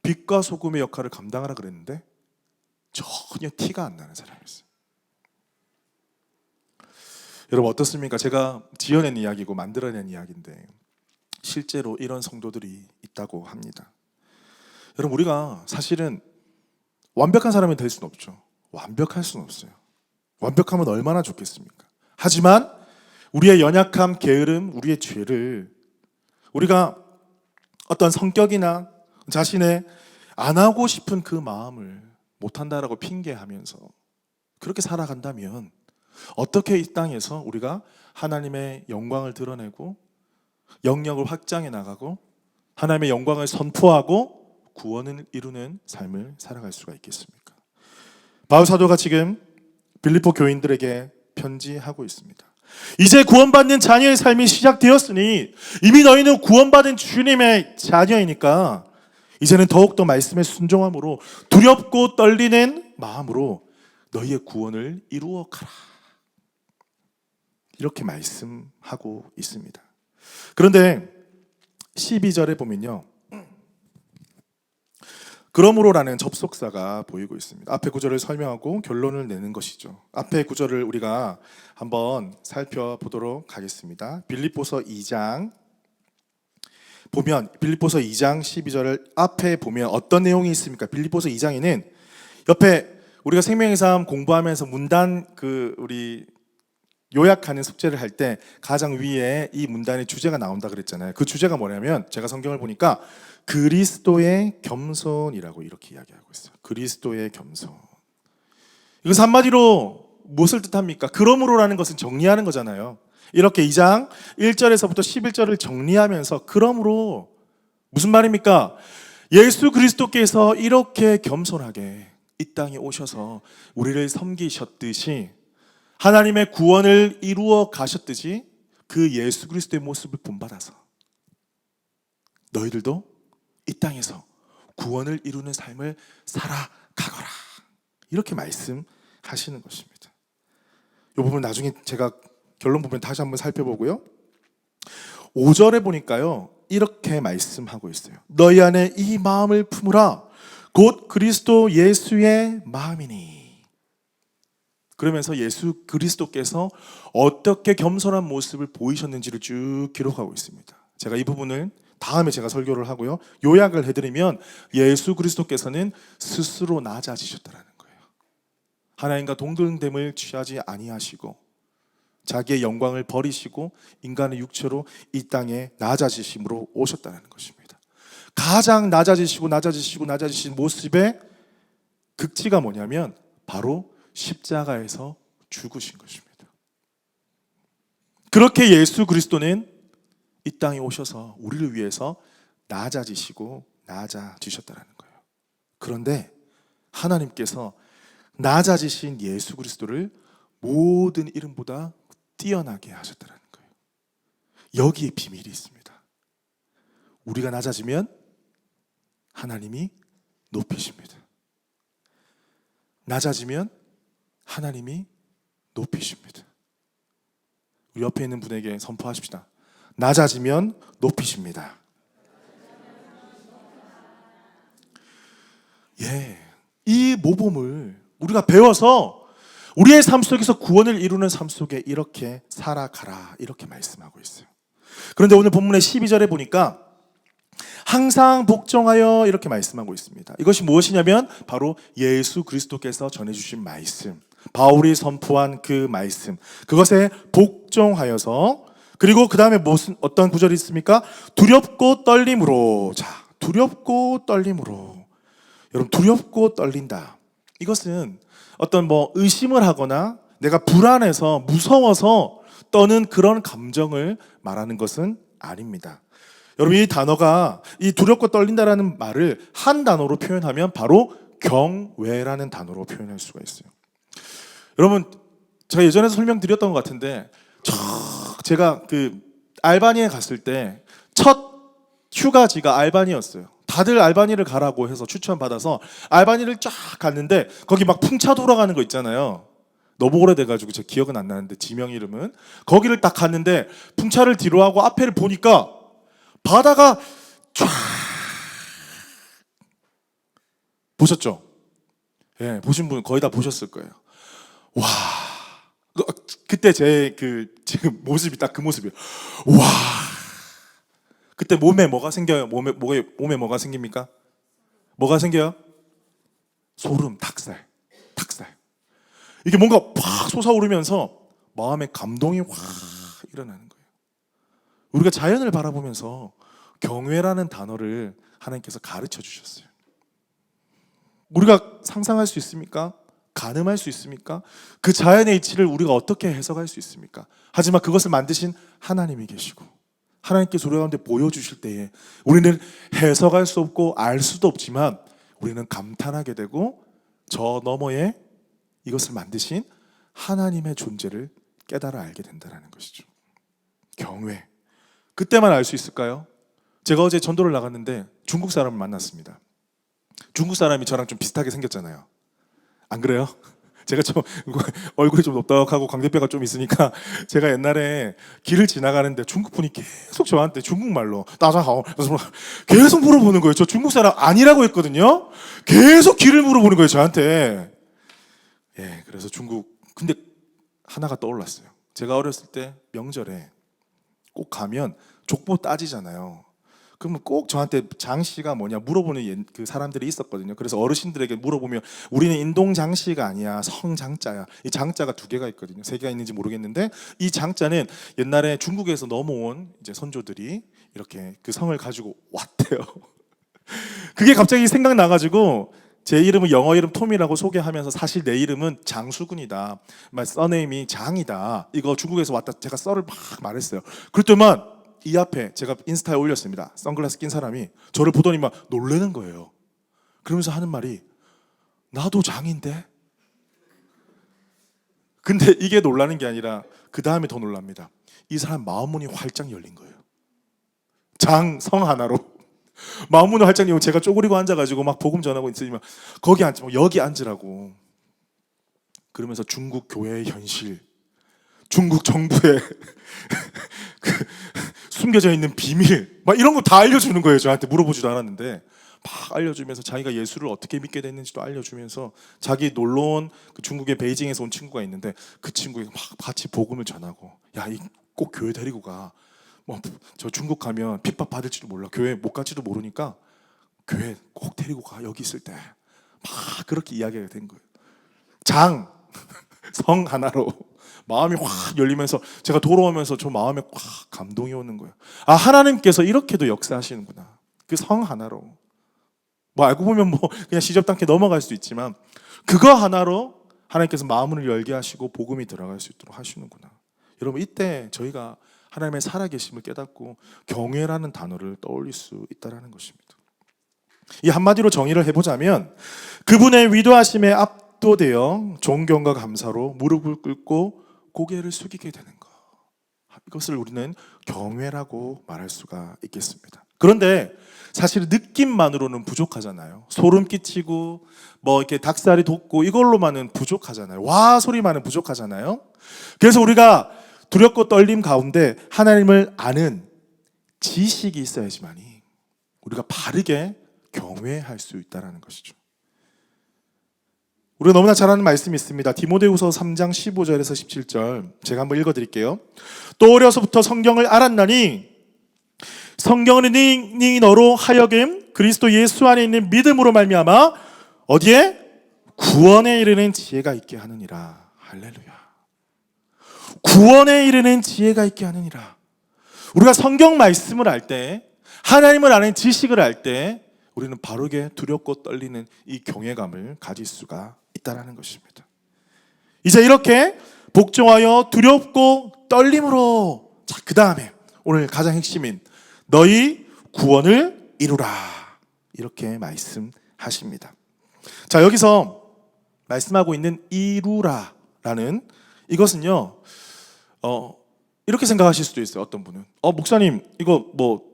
빛과 소금의 역할을 감당하라 그랬는데 전혀 티가 안 나는 사람이었어요. 여러분 어떻습니까? 제가 지어낸 이야기고 만들어낸 이야기인데 실제로 이런 성도들이 있다고 합니다. 여러분 우리가 사실은 완벽한 사람이 될 수는 없죠. 완벽할 수는 없어요. 완벽하면 얼마나 좋겠습니까? 하지만 우리의 연약함, 게으름, 우리의 죄를 우리가 어떤 성격이나 자신의 안 하고 싶은 그 마음을 못한다라고 핑계하면서 그렇게 살아간다면 어떻게 이 땅에서 우리가 하나님의 영광을 드러내고 영역을 확장해 나가고 하나님의 영광을 선포하고 구원을 이루는 삶을 살아갈 수가 있겠습니까? 바울 사도가 지금 빌립보 교인들에게 편지하고 있습니다. 이제 구원받는 자녀의 삶이 시작되었으니 이미 너희는 구원받은 주님의 자녀이니까 이제는 더욱더 말씀에 순종함으로 두렵고 떨리는 마음으로 너희의 구원을 이루어 가라. 이렇게 말씀하고 있습니다. 그런데 12절에 보면요, 그러므로라는 접속사가 보이고 있습니다. 앞에 구절을 설명하고 결론을 내는 것이죠. 앞에 구절을 우리가 한번 살펴보도록 하겠습니다. 빌립보서 2장 보면 빌립보서 2장 12절을 앞에 보면 어떤 내용이 있습니까? 빌립보서 2장에는 옆에 우리가 생명의 삶 공부하면서 문단 우리 요약하는 숙제를 할 때 가장 위에 이 문단의 주제가 나온다 그랬잖아요. 그 주제가 뭐냐면 제가 성경을 보니까 그리스도의 겸손이라고 이렇게 이야기하고 있어요. 그리스도의 겸손. 이것은 한마디로 무엇을 뜻합니까? 그러므로라는 것은 정리하는 거잖아요. 이렇게 2장 1절에서부터 11절을 정리하면서 그러므로 무슨 말입니까? 예수 그리스도께서 이렇게 겸손하게 이 땅에 오셔서 우리를 섬기셨듯이 하나님의 구원을 이루어 가셨듯이 그 예수 그리스도의 모습을 본받아서 너희들도 이 땅에서 구원을 이루는 삶을 살아가거라. 이렇게 말씀하시는 것입니다. 이 부분 나중에 제가 결론 부분 다시 한번 살펴보고요. 5절에 보니까요, 이렇게 말씀하고 있어요. 너희 안에 이 마음을 품으라. 곧 그리스도 예수의 마음이니. 그러면서 예수 그리스도께서 어떻게 겸손한 모습을 보이셨는지를 쭉 기록하고 있습니다. 제가 이 부분을 다음에 제가 설교를 하고요. 요약을 해드리면 예수 그리스도께서는 스스로 낮아지셨다는 거예요. 하나님과 동등됨을 취하지 아니하시고 자기의 영광을 버리시고 인간의 육체로 이 땅에 낮아지심으로 오셨다는 것입니다. 가장 낮아지신 모습의 극치가 뭐냐면 바로 십자가에서 죽으신 것입니다. 그렇게 예수 그리스도는 이 땅에 오셔서 우리를 위해서 낮아지셨다는 거예요. 그런데 하나님께서 낮아지신 예수 그리스도를 모든 이름보다 뛰어나게 하셨다는 거예요. 여기에 비밀이 있습니다. 우리가 낮아지면 하나님이 높이십니다. 낮아지면 하나님이 높이십니다. 우리 옆에 있는 분에게 선포하십시다. 낮아지면 높이십니다. 예, 이 모범을 우리가 배워서 우리의 삶 속에서 구원을 이루는 삶 속에 이렇게 살아가라, 이렇게 말씀하고 있어요. 그런데 오늘 본문의 12절에 보니까 항상 복종하여 이렇게 말씀하고 있습니다. 이것이 무엇이냐면 바로 예수 그리스도께서 전해주신 말씀, 바울이 선포한 그 말씀, 그것에 복종하여서, 그리고 그 다음에 무슨 어떤 구절이 있습니까? 두렵고 떨림으로. 자, 두렵고 떨림으로. 여러분, 두렵고 떨린다. 이것은 어떤 의심을 하거나 내가 불안해서 무서워서 떠는 그런 감정을 말하는 것은 아닙니다. 여러분, 이 단어가, 이 두렵고 떨린다라는 말을 한 단어로 표현하면 바로 경외라는 단어로 표현할 수가 있어요. 여러분, 제가 예전에 설명드렸던 것 같은데, 제가 알바니에 갔을 때 첫 휴가지가 알바니였어요. 다들 알바니를 가라고 해서 추천받아서 알바니를 쫙 갔는데 거기 막 풍차 돌아가는 거 있잖아요. 너무 오래돼가지고 제 기억은 안 나는데 지명 이름은, 거기를 딱 갔는데 풍차를 뒤로 하고 앞에를 보니까 바다가 쫙, 보셨죠? 예, 보신 분 거의 다 보셨을 거예요. 와, 그때 제 지금 모습이 딱 그 모습이에요. 와, 그때 몸에 뭐가 생겨요? 몸에 뭐가 생깁니까? 뭐가 생겨요? 소름, 닭살. 이게 뭔가 팍 솟아오르면서 마음에 감동이 확 일어나는 거예요. 우리가 자연을 바라보면서 경외라는 단어를 하나님께서 가르쳐 주셨어요. 우리가 상상할 수 있습니까? 가늠할 수 있습니까? 그 자연의 이치를 우리가 어떻게 해석할 수 있습니까? 하지만 그것을 만드신 하나님이 계시고 하나님께서 우리 가운데 보여주실 때에 우리는 해석할 수 없고 알 수도 없지만 우리는 감탄하게 되고 저 너머에 이것을 만드신 하나님의 존재를 깨달아 알게 된다는 것이죠. 경외. 그때만 알 수 있을까요? 제가 어제 전도를 나갔는데 중국 사람을 만났습니다. 중국 사람이 저랑 좀 비슷하게 생겼잖아요. 안 그래요? 제가 좀 얼굴이 좀 높다하고 광대뼈가 좀 있으니까 제가 옛날에 길을 지나가는데 중국 분이 계속 저한테 중국말로 따자하오 계속 물어보는 거예요. 저 중국 사람 아니라고 했거든요. 계속 길을 물어보는 거예요, 저한테. 예, 그래서 근데 하나가 떠올랐어요. 제가 어렸을 때 명절에 꼭 가면 족보 따지잖아요. 그러면 꼭 저한테 장씨가 뭐냐 물어보는 그 사람들이 있었거든요. 그래서 어르신들에게 물어보면 우리는 인동장씨가 아니야, 성장자야. 이 장자가 2개가 있거든요. 3개가 있는지 모르겠는데 이 장자는 옛날에 중국에서 넘어온 이제 선조들이 이렇게 그 성을 가지고 왔대요. 그게 갑자기 생각나가지고 제 이름은 영어 이름 톰이라고 소개하면서 사실 내 이름은 장수근이다. 서네임이 장이다. 이거 중국에서 왔다. 제가 썰을 막 말했어요. 그랬더만 이 앞에 제가 인스타에 올렸습니다. 선글라스 낀 사람이 저를 보더니 막 놀라는 거예요. 그러면서 하는 말이 나도 장인데? 근데 이게 놀라는 게 아니라 그 다음에 더 놀랍니다. 이 사람 마음문이 활짝 열린 거예요. 장, 성 하나로 마음문을 활짝 열고 제가 쪼그리고 앉아가지고 막 복음 전하고 있으면 거기 앉지, 여기 앉으라고. 그러면서 중국 교회의 현실, 중국 정부의 숨겨져 있는 비밀, 막 이런 거 다 알려주는 거예요. 저한테 물어보지도 않았는데 막 알려주면서 자기가 예수를 어떻게 믿게 됐는지도 알려주면서 자기 놀러온 그 중국의 베이징에서 온 친구가 있는데 그 친구가 막 같이 복음을 전하고 야, 꼭 교회 데리고 가. 저 중국 가면 핍박 받을지도 몰라. 교회 못 갈지도 모르니까 교회 꼭 데리고 가. 여기 있을 때 막 그렇게 이야기가 된 거예요. 장, 성 하나로 마음이 확 열리면서 제가 돌아오면서 저 마음에 확 감동이 오는 거예요. 아, 하나님께서 이렇게도 역사하시는구나. 그 성 하나로. 알고 보면 그냥 시접단계 넘어갈 수도 있지만 그거 하나로 하나님께서 마음을 열게 하시고 복음이 들어갈 수 있도록 하시는구나. 여러분, 이때 저희가 하나님의 살아계심을 깨닫고 경외라는 단어를 떠올릴 수 있다는 것입니다. 이 한마디로 정의를 해보자면 그분의 위대하심에 압도되어 존경과 감사로 무릎을 꿇고 고개를 숙이게 되는 것, 이것을 우리는 경외라고 말할 수가 있겠습니다. 그런데 사실 느낌만으로는 부족하잖아요. 소름 끼치고 뭐 이렇게 닭살이 돋고 이걸로만은 부족하잖아요. 와 소리만은 부족하잖아요. 그래서 우리가 두렵고 떨림 가운데 하나님을 아는 지식이 있어야지만이 우리가 바르게 경외할 수 있다는 것이죠. 우리가 너무나 잘 아는 말씀이 있습니다. 디모데후서 3장 15절에서 17절 제가 한번 읽어드릴게요. 또 어려서부터 성경을 알았나니 성경은 네 너로 하여금 그리스도 예수 안에 있는 믿음으로 말미암아 어디에? 구원에 이르는 지혜가 있게 하느니라. 할렐루야. 구원에 이르는 지혜가 있게 하느니라. 우리가 성경 말씀을 알 때, 하나님을 아는 지식을 알 때 우리는 바르게 두렵고 떨리는 이 경외감을 가질 수가 있다는 것입니다. 이제 이렇게 복종하여 두렵고 떨림으로, 자, 그 다음에 오늘 가장 핵심인 너희 구원을 이루라, 이렇게 말씀하십니다. 자, 여기서 말씀하고 있는 이루라라는 이것은요, 이렇게 생각하실 수도 있어요. 어떤 분은 목사님 이거 뭐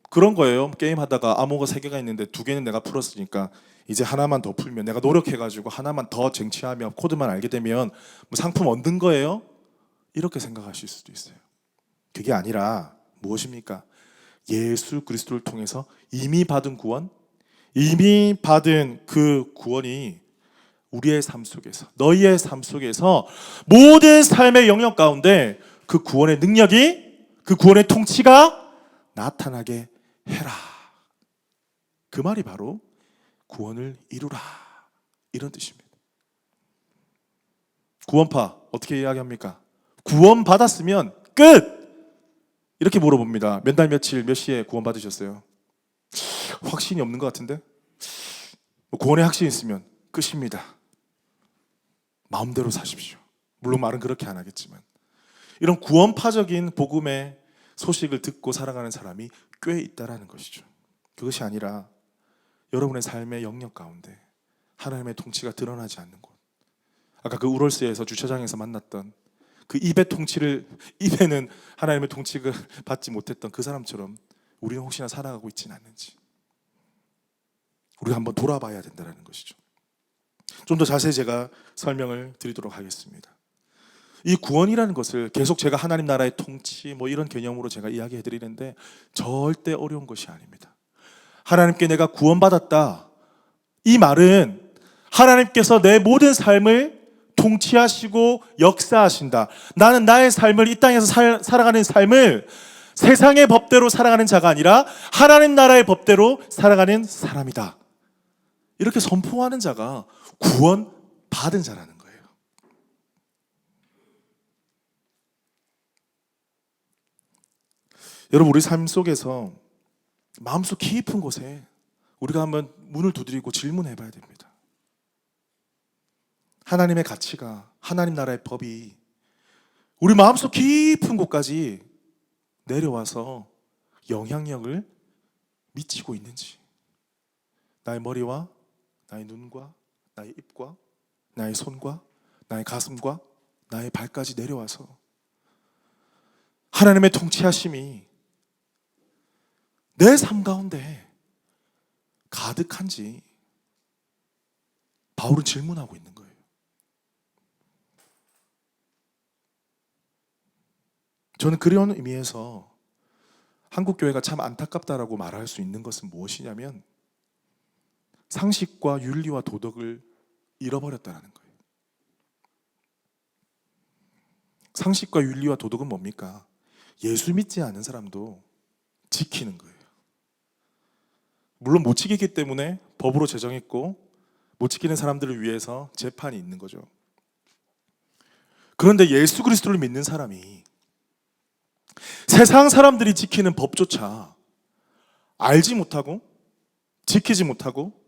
그런 거예요. 게임 하다가 암호가 3개가 있는데 2개는 내가 풀었으니까 이제 하나만 더 풀면, 내가 노력해가지고 하나만 더 쟁취하며 코드만 알게 되면 뭐 상품 얻는 거예요? 이렇게 생각하실 수도 있어요. 그게 아니라 무엇입니까? 예수 그리스도를 통해서 이미 받은 구원, 이미 받은 그 구원이 우리의 삶 속에서, 너희의 삶 속에서 모든 삶의 영역 가운데 그 구원의 능력이, 그 구원의 통치가 나타나게 해라. 그 말이 바로 구원을 이루라, 이런 뜻입니다. 구원파 어떻게 이야기합니까? 구원 받았으면 끝! 이렇게 물어봅니다. 몇 달 며칠 몇 시에 구원 받으셨어요? 확신이 없는 것 같은데? 구원의 확신이 있으면 끝입니다. 마음대로 사십시오. 물론 말은 그렇게 안 하겠지만, 이런 구원파적인 복음의 소식을 듣고 살아가는 사람이 꽤 있다라는 것이죠. 그것이 아니라 여러분의 삶의 영역 가운데 하나님의 통치가 드러나지 않는 곳, 아까 그 우럴스에서 주차장에서 만났던 그 입의 통치를, 입에는 하나님의 통치를 받지 못했던 그 사람처럼 우리는 혹시나 살아가고 있지는 않는지 우리가 한번 돌아봐야 된다는 것이죠. 좀 더 자세히 제가 설명을 드리도록 하겠습니다. 이 구원이라는 것을 계속 제가 하나님 나라의 통치 뭐 이런 개념으로 제가 이야기해 드리는데 절대 어려운 것이 아닙니다. 하나님께 내가 구원받았다, 이 말은 하나님께서 내 모든 삶을 통치하시고 역사하신다. 나는 나의 삶을, 이 땅에서 살아가는 삶을 세상의 법대로 살아가는 자가 아니라 하나님 나라의 법대로 살아가는 사람이다, 이렇게 선포하는 자가 구원 받은 자라는 거예요. 여러분, 우리 삶 속에서 마음속 깊은 곳에 우리가 한번 문을 두드리고 질문해 봐야 됩니다. 하나님의 가치가, 하나님 나라의 법이 우리 마음속 깊은 곳까지 내려와서 영향력을 미치고 있는지, 나의 머리와 나의 눈과 나의 입과 나의 손과 나의 가슴과 나의 발까지 내려와서 하나님의 통치하심이 내 삶 가운데 가득한지 바울은 질문하고 있는 거예요. 저는 그런 의미에서 한국교회가 참 안타깝다라고 말할 수 있는 것은 무엇이냐면 상식과 윤리와 도덕을 잃어버렸다는 거예요. 상식과 윤리와 도덕은 뭡니까? 예수 믿지 않은 사람도 지키는 거예요. 물론 못 지키기 때문에 법으로 제정했고 못 지키는 사람들을 위해서 재판이 있는 거죠. 그런데 예수 그리스도를 믿는 사람이 세상 사람들이 지키는 법조차 알지 못하고 지키지 못하고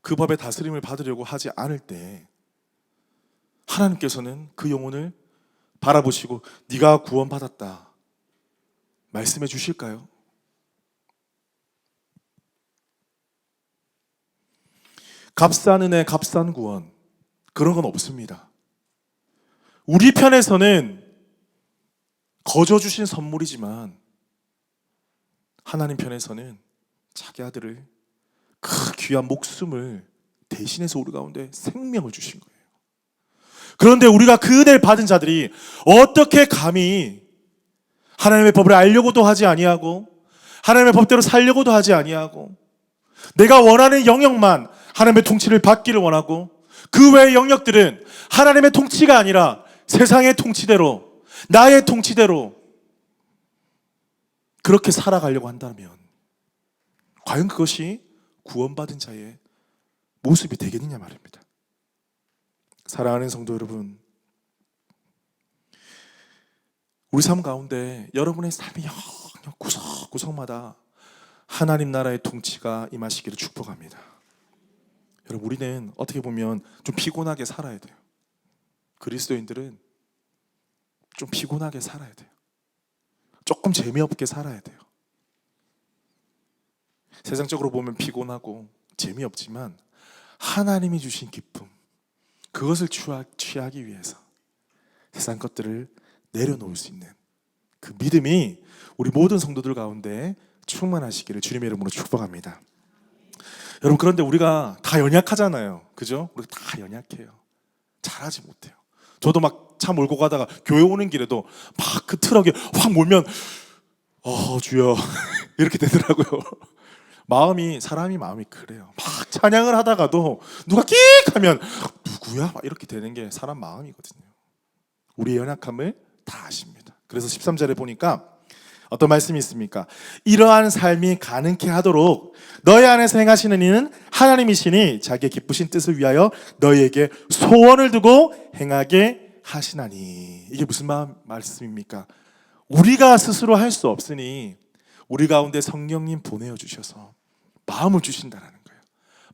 그 법의 다스림을 받으려고 하지 않을 때 하나님께서는 그 영혼을 바라보시고 네가 구원받았다 말씀해 주실까요? 값싼 은혜, 값싼 구원, 그런 건 없습니다. 우리 편에서는 거저 주신 선물이지만 하나님 편에서는 자기 아들을 그 귀한 목숨을 대신해서 우리 가운데 생명을 주신 거예요. 그런데 우리가 그 은혜를 받은 자들이 어떻게 감히 하나님의 법을 알려고도 하지 아니하고 하나님의 법대로 살려고도 하지 아니하고 내가 원하는 영역만 하나님의 통치를 받기를 원하고 그 외의 영역들은 하나님의 통치가 아니라 세상의 통치대로 나의 통치대로 그렇게 살아가려고 한다면 과연 그것이 구원받은 자의 모습이 되겠느냐 말입니다. 사랑하는 성도 여러분, 우리 삶 가운데 여러분의 삶이 영영 구석구석마다 하나님 나라의 통치가 임하시기를 축복합니다. 여러분, 우리는 어떻게 보면 좀 피곤하게 살아야 돼요. 그리스도인들은 좀 피곤하게 살아야 돼요. 조금 재미없게 살아야 돼요. 세상적으로 보면 피곤하고 재미없지만 하나님이 주신 기쁨, 그것을 취하기 위해서 세상 것들을 내려놓을 수 있는 그 믿음이 우리 모든 성도들 가운데 충만하시기를 주님의 이름으로 축복합니다. 여러분, 그런데 우리가 다 연약하잖아요. 그죠? 우리가 다 연약해요. 잘하지 못해요. 저도 막 차 몰고 가다가 교회 오는 길에도 막 그 트럭에 확 몰면 주여 이렇게 되더라고요. 사람이 마음이 그래요. 막 찬양을 하다가도 누가 끽 하면 누구야? 막 이렇게 되는 게 사람 마음이거든요. 우리의 연약함을 다 아십니다. 그래서 13절에 보니까 어떤 말씀이 있습니까? 이러한 삶이 가능케 하도록 너희 안에서 행하시는 이는 하나님이시니 자기의 기쁘신 뜻을 위하여 너희에게 소원을 두고 행하게 하시나니. 이게 무슨 말씀입니까? 우리가 스스로 할 수 없으니 우리 가운데 성령님 보내어 주셔서 마음을 주신다는 거예요.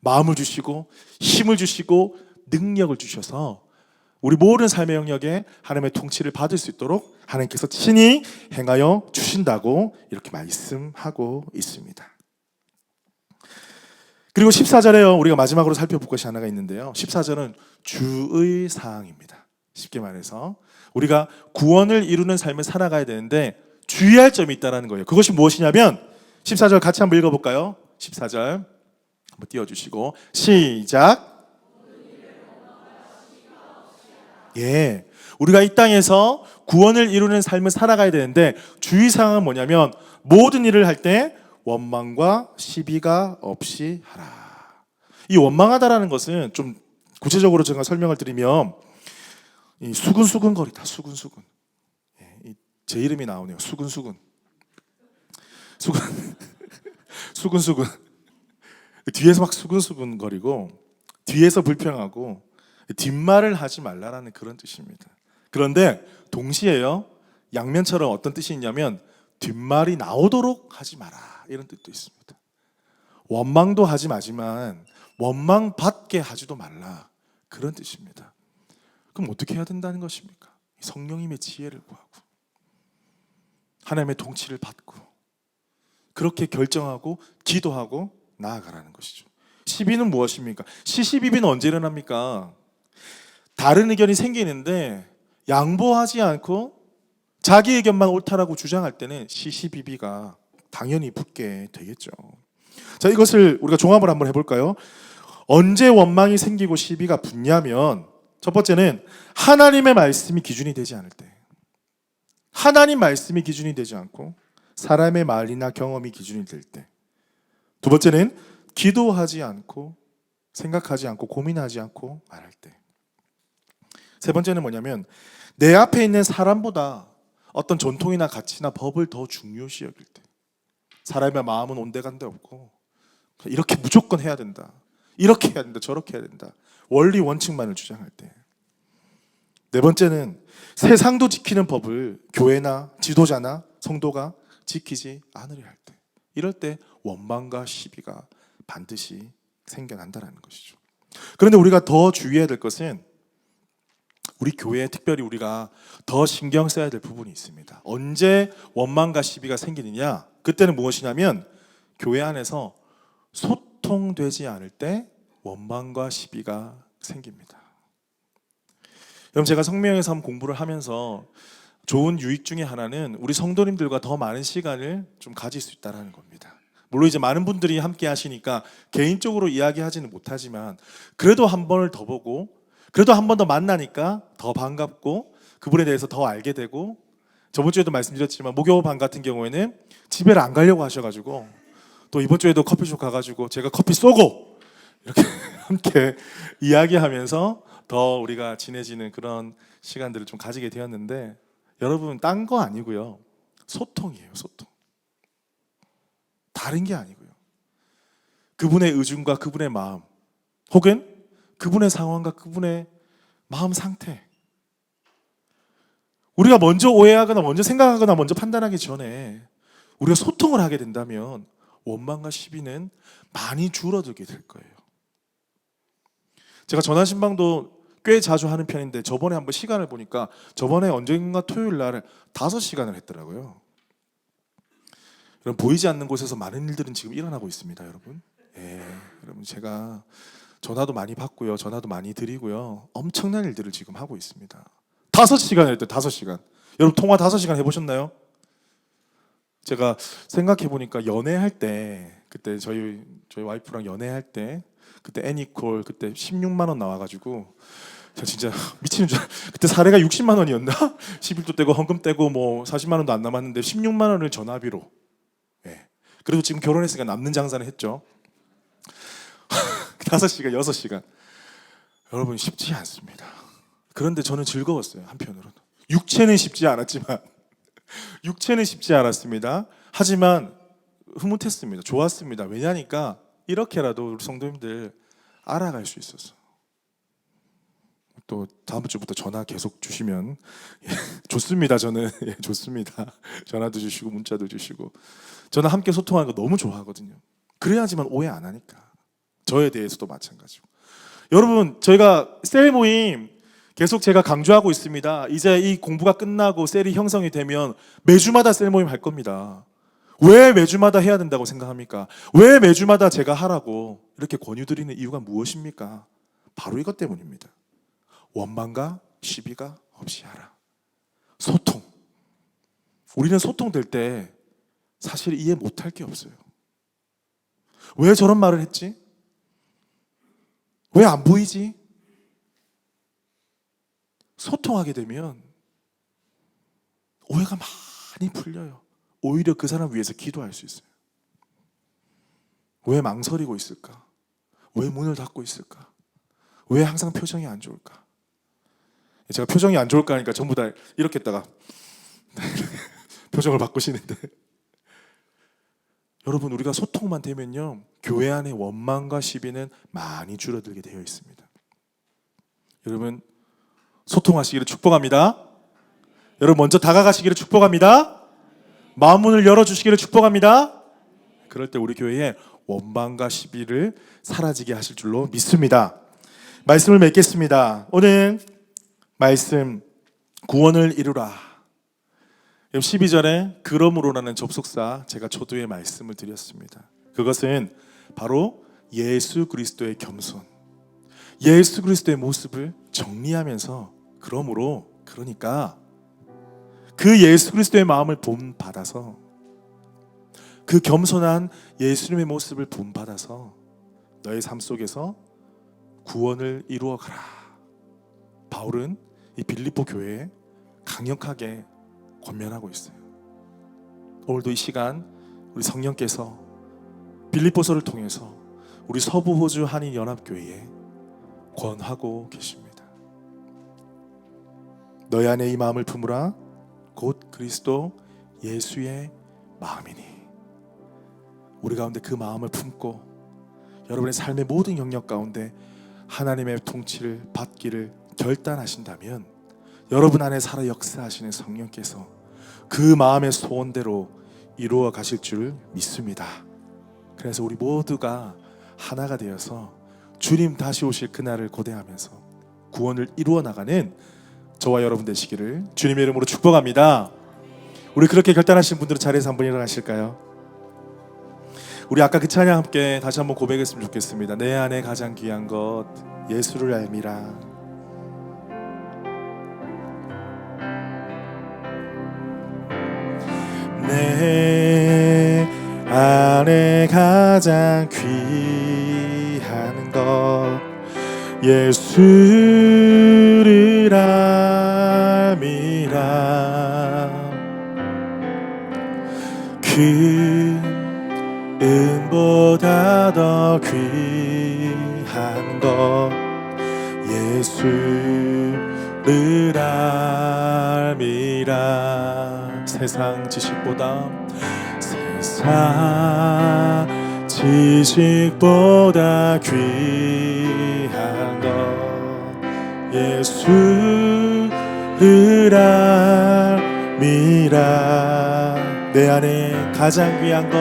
마음을 주시고 힘을 주시고 능력을 주셔서 우리 모든 삶의 영역에 하나님의 통치를 받을 수 있도록 하나님께서 친히 행하여 주신다고 이렇게 말씀하고 있습니다. 그리고 14절에요. 우리가 마지막으로 살펴볼 것이 하나가 있는데요. 14절은 주의 사항입니다. 쉽게 말해서 우리가 구원을 이루는 삶을 살아가야 되는데 주의할 점이 있다는 거예요. 그것이 무엇이냐면 14절 같이 한번 읽어볼까요? 14절 한번 띄워주시고 시작. 예, 우리가 이 땅에서 구원을 이루는 삶을 살아가야 되는데 주의사항은 뭐냐면 모든 일을 할 때 원망과 시비가 없이 하라. 이 원망하다라는 것은 좀 구체적으로 제가 설명을 드리면 이 수근수근거리다. 수근수근. 예, 제 이름이 나오네요. 수근수근. 수근수근. 뒤에서 막 수근수근거리고 뒤에서 불평하고 뒷말을 하지 말라라는 그런 뜻입니다. 그런데 동시에요, 양면처럼 어떤 뜻이 있냐면 뒷말이 나오도록 하지 마라 이런 뜻도 있습니다. 원망도 하지 마지만 원망받게 하지도 말라 그런 뜻입니다. 그럼 어떻게 해야 된다는 것입니까? 성령님의 지혜를 구하고 하나님의 통치를 받고 그렇게 결정하고 기도하고 나아가라는 것이죠. 시비는 무엇입니까? 시시비비는 언제 일어납니까? 다른 의견이 생기는데 양보하지 않고 자기 의견만 옳다라고 주장할 때는 시시비비가 당연히 붙게 되겠죠. 자, 이것을 우리가 종합을 한번 해볼까요? 언제 원망이 생기고 시비가 붙냐면 첫 번째는 하나님의 말씀이 기준이 되지 않을 때, 하나님 말씀이 기준이 되지 않고 사람의 말이나 경험이 기준이 될 때, 두 번째는 기도하지 않고 생각하지 않고 고민하지 않고 말할 때, 세 번째는 뭐냐면 내 앞에 있는 사람보다 어떤 전통이나 가치나 법을 더 중요시 여길 때, 사람의 마음은 온데간데 없고 이렇게 무조건 해야 된다, 이렇게 해야 된다, 저렇게 해야 된다, 원리 원칙만을 주장할 때, 네 번째는 세상도 지키는 법을 교회나 지도자나 성도가 지키지 않으려 할 때, 이럴 때 원망과 시비가 반드시 생겨난다는 것이죠. 그런데 우리가 더 주의해야 될 것은 우리 교회에 특별히 우리가 더 신경 써야 될 부분이 있습니다. 언제 원망과 시비가 생기느냐? 그때는 무엇이냐면 교회 안에서 소통되지 않을 때 원망과 시비가 생깁니다. 여러분, 제가 성명의 삶 공부를 하면서 좋은 유익 중에 하나는 우리 성도님들과 더 많은 시간을 좀 가질 수 있다는 겁니다. 물론 이제 많은 분들이 함께 하시니까 개인적으로 이야기하지는 못하지만 그래도 한 번을 더 보고 그래도 한 번 더 만나니까 더 반갑고 그분에 대해서 더 알게 되고, 저번 주에도 말씀드렸지만 목요반 같은 경우에는 집에를 안 가려고 하셔가지고 또 이번 주에도 커피숍 가가지고 제가 커피 쏘고 이렇게 함께 이야기하면서 더 우리가 친해지는 그런 시간들을 좀 가지게 되었는데, 여러분 딴 거 아니고요, 소통이에요. 소통. 다른 게 아니고요, 그분의 의중과 그분의 마음, 혹은 그분의 상황과 그분의 마음 상태. 우리가 먼저 오해하거나 먼저 생각하거나 먼저 판단하기 전에 우리가 소통을 하게 된다면 원망과 시비는 많이 줄어들게 될 거예요. 제가 전화신방도 꽤 자주 하는 편인데 저번에 한번 시간을 보니까 저번에 언젠가 토요일 날 5시간을 했더라고요. 여러분, 보이지 않는 곳에서 많은 일들은 지금 일어나고 있습니다, 여러분. 여러분, 제가 전화도 많이 받고요, 전화도 많이 드리고요, 엄청난 일들을 지금 하고 있습니다. 5시간 했대, 5시간. 여러분, 통화 5시간 해보셨나요? 제가 생각해 보니까 연애할 때, 그때 저희 와이프랑 연애할 때, 그때 애니콜 그때 16만 원 나와가지고 제가 진짜 미치는 줄 그때 사례가 60만 원이었나? 11도 떼고 헌금 떼고 뭐 40만 원도 안 남았는데 16만 원을 전화비로. 그래도 지금 결혼했으니까 남는 장사는 했죠. 5시간, 6시간. 여러분, 쉽지 않습니다. 그런데 저는 즐거웠어요, 한편으로는. 육체는 쉽지 않았지만 육체는 쉽지 않았습니다. 하지만 흐뭇했습니다. 좋았습니다. 왜냐니까 이렇게라도 우리 성도님들 알아갈 수 있어서. 또 다음 주부터 전화 계속 주시면 좋습니다. 저는 좋습니다. 전화도 주시고 문자도 주시고, 저는 함께 소통하는 거 너무 좋아하거든요. 그래야지만 오해 안 하니까. 저에 대해서도 마찬가지고. 여러분, 저희가 셀 모임 계속 제가 강조하고 있습니다. 이제 이 공부가 끝나고 셀이 형성이 되면 매주마다 셀 모임 할 겁니다. 왜 매주마다 해야 된다고 생각합니까? 왜 매주마다 제가 하라고 이렇게 권유드리는 이유가 무엇입니까? 바로 이것 때문입니다. 원망과 시비가 없이 하라. 소통. 우리는 소통될 때 사실 이해 못할 게 없어요. 왜 저런 말을 했지? 왜 안 보이지? 소통하게 되면 오해가 많이 풀려요. 오히려 그 사람 위해서 기도할 수 있어요. 왜 망설이고 있을까? 왜 문을 닫고 있을까? 왜 항상 표정이 안 좋을까? 제가 표정이 안 좋을까 하니까 전부 다 이렇게 했다가 표정을 바꾸시는데, 여러분, 우리가 소통만 되면요, 교회 안에 원망과 시비는 많이 줄어들게 되어 있습니다. 여러분, 소통하시기를 축복합니다. 여러분, 먼저 다가가시기를 축복합니다. 마음 문을 열어주시기를 축복합니다. 그럴 때 우리 교회에 원망과 시비를 사라지게 하실 줄로 믿습니다. 말씀을 맺겠습니다. 오늘 말씀, 구원을 이루라. 12절에 그러므로라는 접속사, 제가 초두에 말씀을 드렸습니다. 그것은 바로 예수 그리스도의 겸손, 예수 그리스도의 모습을 정리하면서, 그러므로, 그러니까 그 예수 그리스도의 마음을 본받아서, 그 겸손한 예수님의 모습을 본받아서 너의 삶 속에서 구원을 이루어 가라. 바울은 이 빌립보 교회에 강력하게 권면하고 있어요. 오늘도 이 시간 우리 성령께서 빌립보서를 통해서 우리 서부 호주 한인 연합교회에 권하고 계십니다. 너희 안에 이 마음을 품으라. 곧 그리스도 예수의 마음이니. 우리 가운데 그 마음을 품고 여러분의 삶의 모든 영역 가운데 하나님의 통치를 받기를 결단하신다면, 여러분 안에 살아 역사하시는 성령께서 그 마음의 소원대로 이루어 가실 줄 믿습니다. 그래서 우리 모두가 하나가 되어서 주님 다시 오실 그날을 고대하면서 구원을 이루어 나가는 저와 여러분 되시기를 주님의 이름으로 축복합니다. 우리 그렇게 결단하신 분들은 자리에서 한번 일어나실까요? 우리 아까 그 찬양 함께 다시 한번 고백했으면 좋겠습니다. 내 안에 가장 귀한 것 예수를 알미라. 내 안에 가장 귀한 것 예수를 알미라. 그 은보다 더 귀한 것 예수를 알미라. 세상 지식보다 지식보다 귀한 것 예수를 알미라. 내 안에 가장 귀한 것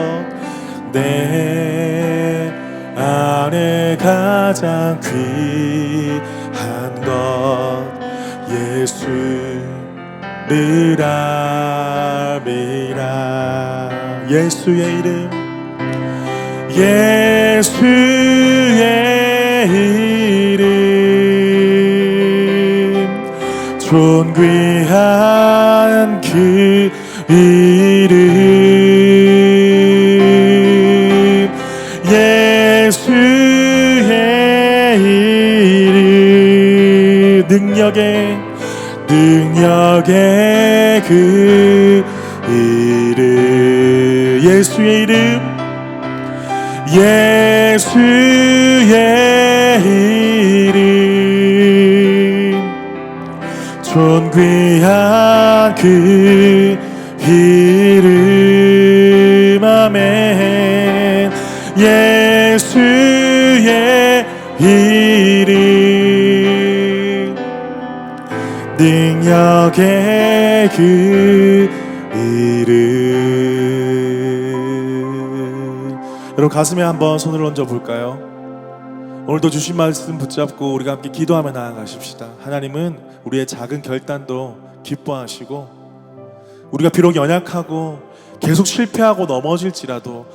내 안에 가장 귀한 것 예수를 알미라. 예수의 이름 예수의 이름 존귀한 그 이름 예수의 이름 능력의 그 이름 예수의 이름 예수의 이름 존귀한 그 이름 아멘 예수의 이름 능력의 그 이름. 여러분 가슴에 한번 손을 얹어 볼까요? 오늘도 주신 말씀 붙잡고 우리가 함께 기도하며 나아가십시다. 하나님은 우리의 작은 결단도 기뻐하시고 우리가 비록 연약하고 계속 실패하고 넘어질지라도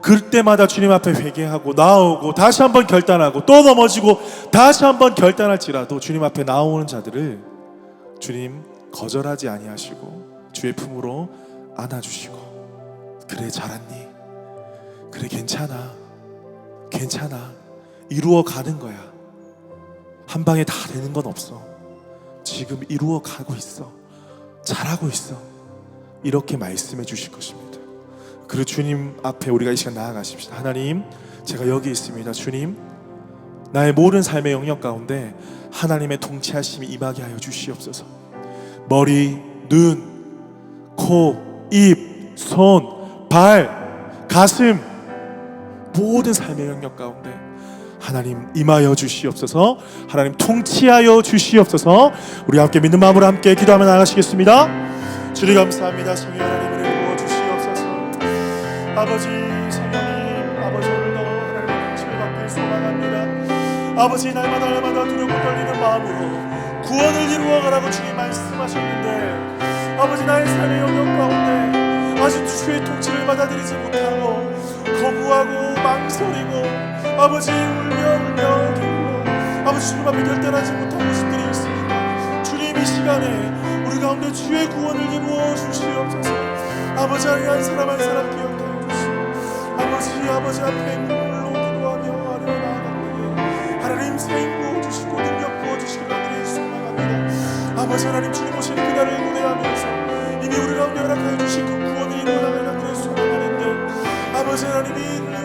그때마다 주님 앞에 회개하고 나오고 다시 한번 결단하고 또 넘어지고 다시 한번 결단할지라도 주님 앞에 나오는 자들을 주님 거절하지 아니하시고 주의 품으로 안아주시고 그래 잘했니? 그래 괜찮아 이루어 가는 거야. 한 방에 다 되는 건 없어. 지금 이루어 가고 있어. 잘하고 있어. 이렇게 말씀해 주실 것입니다. 그리고 주님 앞에 우리가 이 시간 나아가십시다. 하나님 제가 여기 있습니다. 주님 나의 모든 삶의 영역 가운데 하나님의 통치하심이 임하게 하여 주시옵소서. 머리, 눈, 코, 입, 손, 발, 가슴 모든 삶의 영역 가운데 하나님 임하여 주시옵소서. 하나님 통치하여 주시옵소서. 우리 함께 믿는 마음으로 함께 기도하며 나가시겠습니다. 주님 감사합니다. 성령 하나님을 부어 주시옵소서. 아버지 성령님 아버지 오늘도 하나님의 통치를 받길 소망합니다. 아버지 날마다 두렵고 떨리는 마음으로 구원을 이루어가라고 주님 말씀하셨는데 아버지 나의 삶의 영역 가운데 아직도 주의 통치를 받아들이지 못하고 거부하고 망설이고 아버지 울며 기울고 아버지 주님 앞에 결단하지 못한 모습들이 있습니다. 주님 이 시간에 우리 가운데 주의 구원을 이루어 주시옵소서. 아버지 한 사람 기억하여 주시고 아버지 앞에 눈물로 기도하며 아뢰어 나아가는데 하나님 생임 부어주시고 능력 부어주시길 하늘에 소망합니다. 아버지 하나님 주님 오실 그날을 고대하면서 이미 우리 가운데 허락하여 주신 그 구원을 이루어가길 하늘에 소망하는데 아버지 하나님이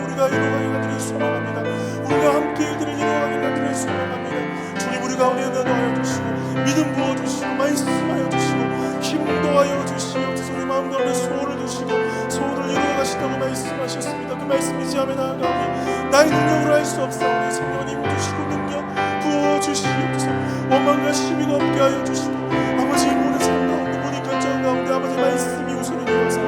우리가 이루어가길 하늘에 소망합니다. 우리가 함께 일들을 이루어가길 하늘에 소망합니다. 주님 우리 가운데 넣어여 주시고 믿음 부어주시고 말씀하여 주시고 힘 도하여 주시옵소서. 우리 마음 가운데 소원을 주시고 소원을 이루어가신다고 말씀하셨습니다. 그 말씀 의지하며 나아가며 나의 능력으로 할 수 없사오니 성령님 주시고 능력 부어주시옵소서. 원망과 시비가 없게 하여 주시고 아버지 모든 삶 가운데 모든 결정 가운데 아버지 말씀이 우선이 되어서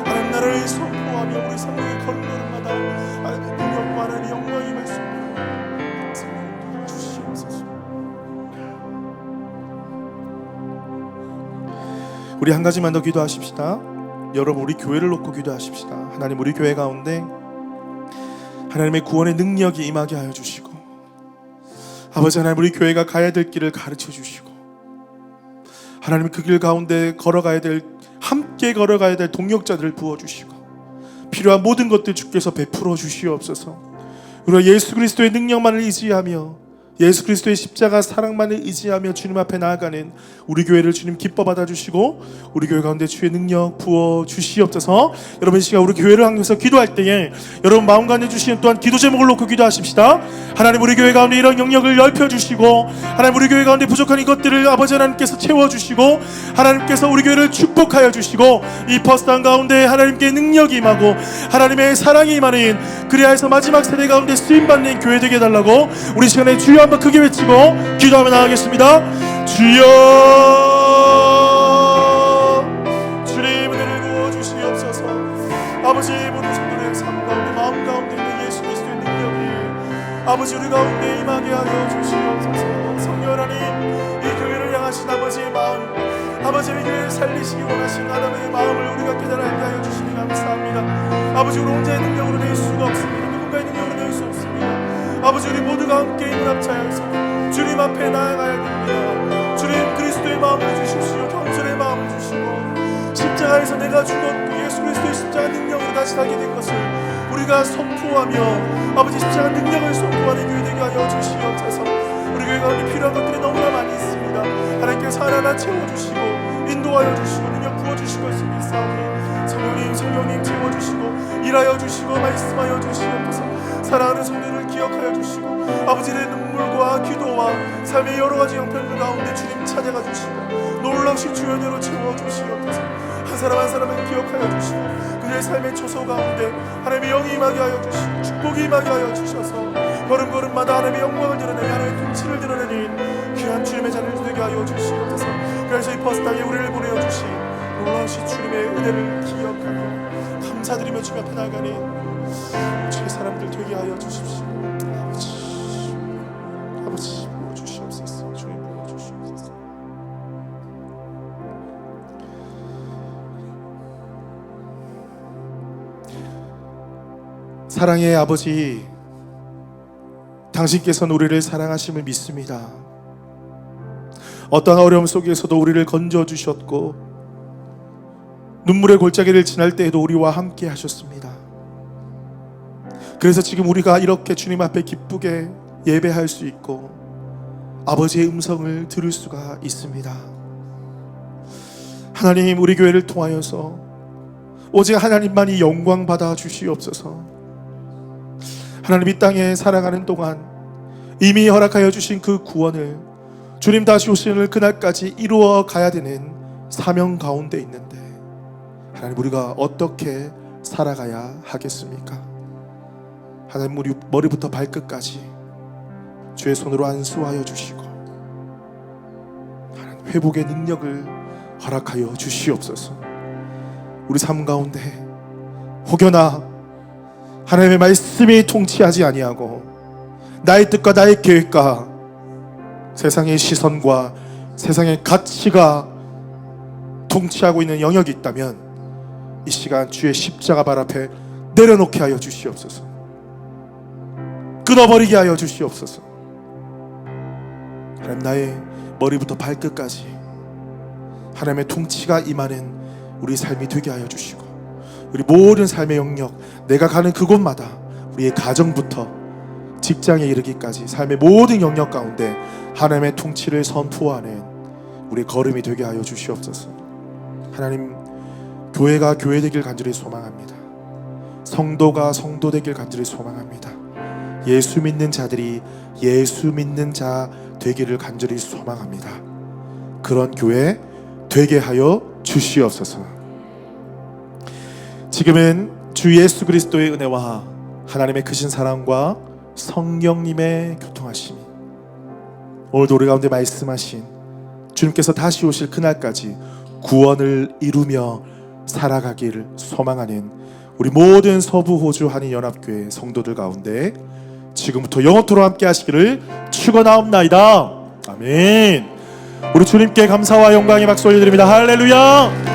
하나님 나라를 선포하며 우리 삶의 걸음걸음마다 능력과 하나님의 영광이 말씀 주시옵소서. 우리 한 가지만 더 기도하십시다. 여러분 우리 교회를 놓고 기도하십시다. 하나님 우리 교회 가운데 하나님의 구원의 능력이 임하게 하여 주시고 아버지 하나님 우리 교회가 가야 될 길을 가르쳐 주시고 하나님 그 길 가운데 걸어가야 될 함께 걸어가야 될 동력자들을 부어주시고 필요한 모든 것들 주께서 베풀어 주시옵소서. 우리가 예수 그리스도의 능력만을 의지하며 예수 그리스도의 십자가 사랑만을 의지하며 주님 앞에 나아가는 우리 교회를 주님 기뻐 받아주시고 우리 교회 가운데 주의 능력 부어 주시옵소서. 여러분 이 시간 우리 교회를 향해서 기도할 때에 여러분 마음 가운데 주시는 또한 기도 제목을 놓고 기도하십시다. 하나님 우리 교회 가운데 이런 영역을 넓혀주시고 하나님 우리 교회 가운데 부족한 이것들을 아버지 하나님께서 채워주시고 하나님께서 우리 교회를 축복하여 주시고 이 버스단 가운데 하나님께 능력이 임하고 하나님의 사랑이 임하는 그리하여서 마지막 세대 가운데 쓰임받는 교회 되게 해달라고 우리 시간에 주여 한번 크게 외치고 기도하며 나가겠습니다. 주여 주님 은혜를 부어주시옵소서. 아버지 모든 성도의 삶 가운데 마음 가운데 있는 예수 그리스도의 능력이 아버지 우리 가운데 임하게 하여 주시옵소서. 성령 하나님 이 교회를 향하신 아버지의 마음 아버지 이 교회를 살리시기 원하신 하나님의 마음을 우리가 깨달게 하여 주시니 감사합니다. 아버지 우리 혼자의 능력으로 낼 수가 없습니다. 누군가의 능력으로 낼 수 없습니다. 아버지 우리 모두가 함께 힘을 합쳐서 주님 앞에 나아가야 됩니다. 주님 그리스도의 마음을 주십시오. 겸손의 마음을 주시고 십자가에서 내가 죽었고 예수 그리스도의 십자가 능력으로 다시 살게 된 것을 우리가 선포하며 아버지 십자가 능력을 선포하는 교회 되게 하여 주시옵소서. 우리 교회 가운데 필요한 것들이 너무나 많이 있습니다. 하나님께서 하나하나 채워주시고 인도하여 주시고 능력 부어주실 것을 믿사오니 성령님 채워주시고 일하여 주시고 말씀하여 주시옵소서. 사랑하는 성도를 기억하여 주시고 아버지의 눈물과 기도와 삶의 여러 가지 형편들 가운데 주님 찾아가 주시고 놀라우신 주연으로 채워주시옵소서. 한 사람 한 사람을 기억하여 주시고 그들의 삶의 초소 가운데 하나님의 영이 임하게 하여 주시고 축복이 임하게 하여 주셔서 걸음걸음마다 하나님의 영광을 드러내며 하나님의 통치를 드러내는 귀한 주님의 자녀들 되게 하여 주시옵소서. 그래서 이 버스 땅에 우리를 보내어 주신 놀라우신 주님의 은혜를 기억하며 감사드리며 주님 앞에 나아가는 주의 사람들 되게 하여 주십시오. 아버지 부어주시옵소서. 주님 부어주시옵소서. 사랑의 아버지, 당신께서는 우리를 사랑하심을 믿습니다. 어떠한 어려움 속에서도 우리를 건져주셨고 눈물의 골짜기를 지날 때에도 우리와 함께 하셨습니다. 그래서 지금 우리가 이렇게 주님 앞에 기쁘게 예배할 수 있고 아버지의 음성을 들을 수가 있습니다. 하나님 우리 교회를 통하여서 오직 하나님만이 영광 받아 주시옵소서. 하나님 이 땅에 살아가는 동안 이미 허락하여 주신 그 구원을 주님 다시 오시는 그날까지 이루어 가야 되는 사명 가운데 있는데 하나님 우리가 어떻게 살아가야 하겠습니까? 하나님 우리 머리부터 발끝까지 주의 손으로 안수하여 주시고 하나님 회복의 능력을 허락하여 주시옵소서. 우리 삶 가운데 혹여나 하나님의 말씀이 통치하지 아니하고 나의 뜻과 나의 계획과 세상의 시선과 세상의 가치가 통치하고 있는 영역이 있다면 이 시간 주의 십자가 발 앞에 내려놓게 하여 주시옵소서. 끊어버리게 하여 주시옵소서. 하나님 나의 머리부터 발끝까지 하나님의 통치가 임하는 우리 삶이 되게 하여 주시고 우리 모든 삶의 영역 내가 가는 그곳마다 우리의 가정부터 직장에 이르기까지 삶의 모든 영역 가운데 하나님의 통치를 선포하는 우리의 걸음이 되게 하여 주시옵소서. 하나님 교회가 교회 되길 간절히 소망합니다. 성도가 성도 되길 간절히 소망합니다. 예수 믿는 자들이 예수 믿는 자 되기를 간절히 소망합니다. 그런 교회 되게 하여 주시옵소서. 지금은 주 예수 그리스도의 은혜와 하나님의 크신 사랑과 성령님의 교통하심이 오늘도 우리 가운데 말씀하신 주님께서 다시 오실 그날까지 구원을 이루며 살아가기를 소망하는 우리 모든 서부 호주 한인연합교회 성도들 가운데 지금부터 영원토록 함께 하시기를 축원하옵나이다. 아멘. 우리 주님께 감사와 영광의 박수 올려드립니다. 할렐루야.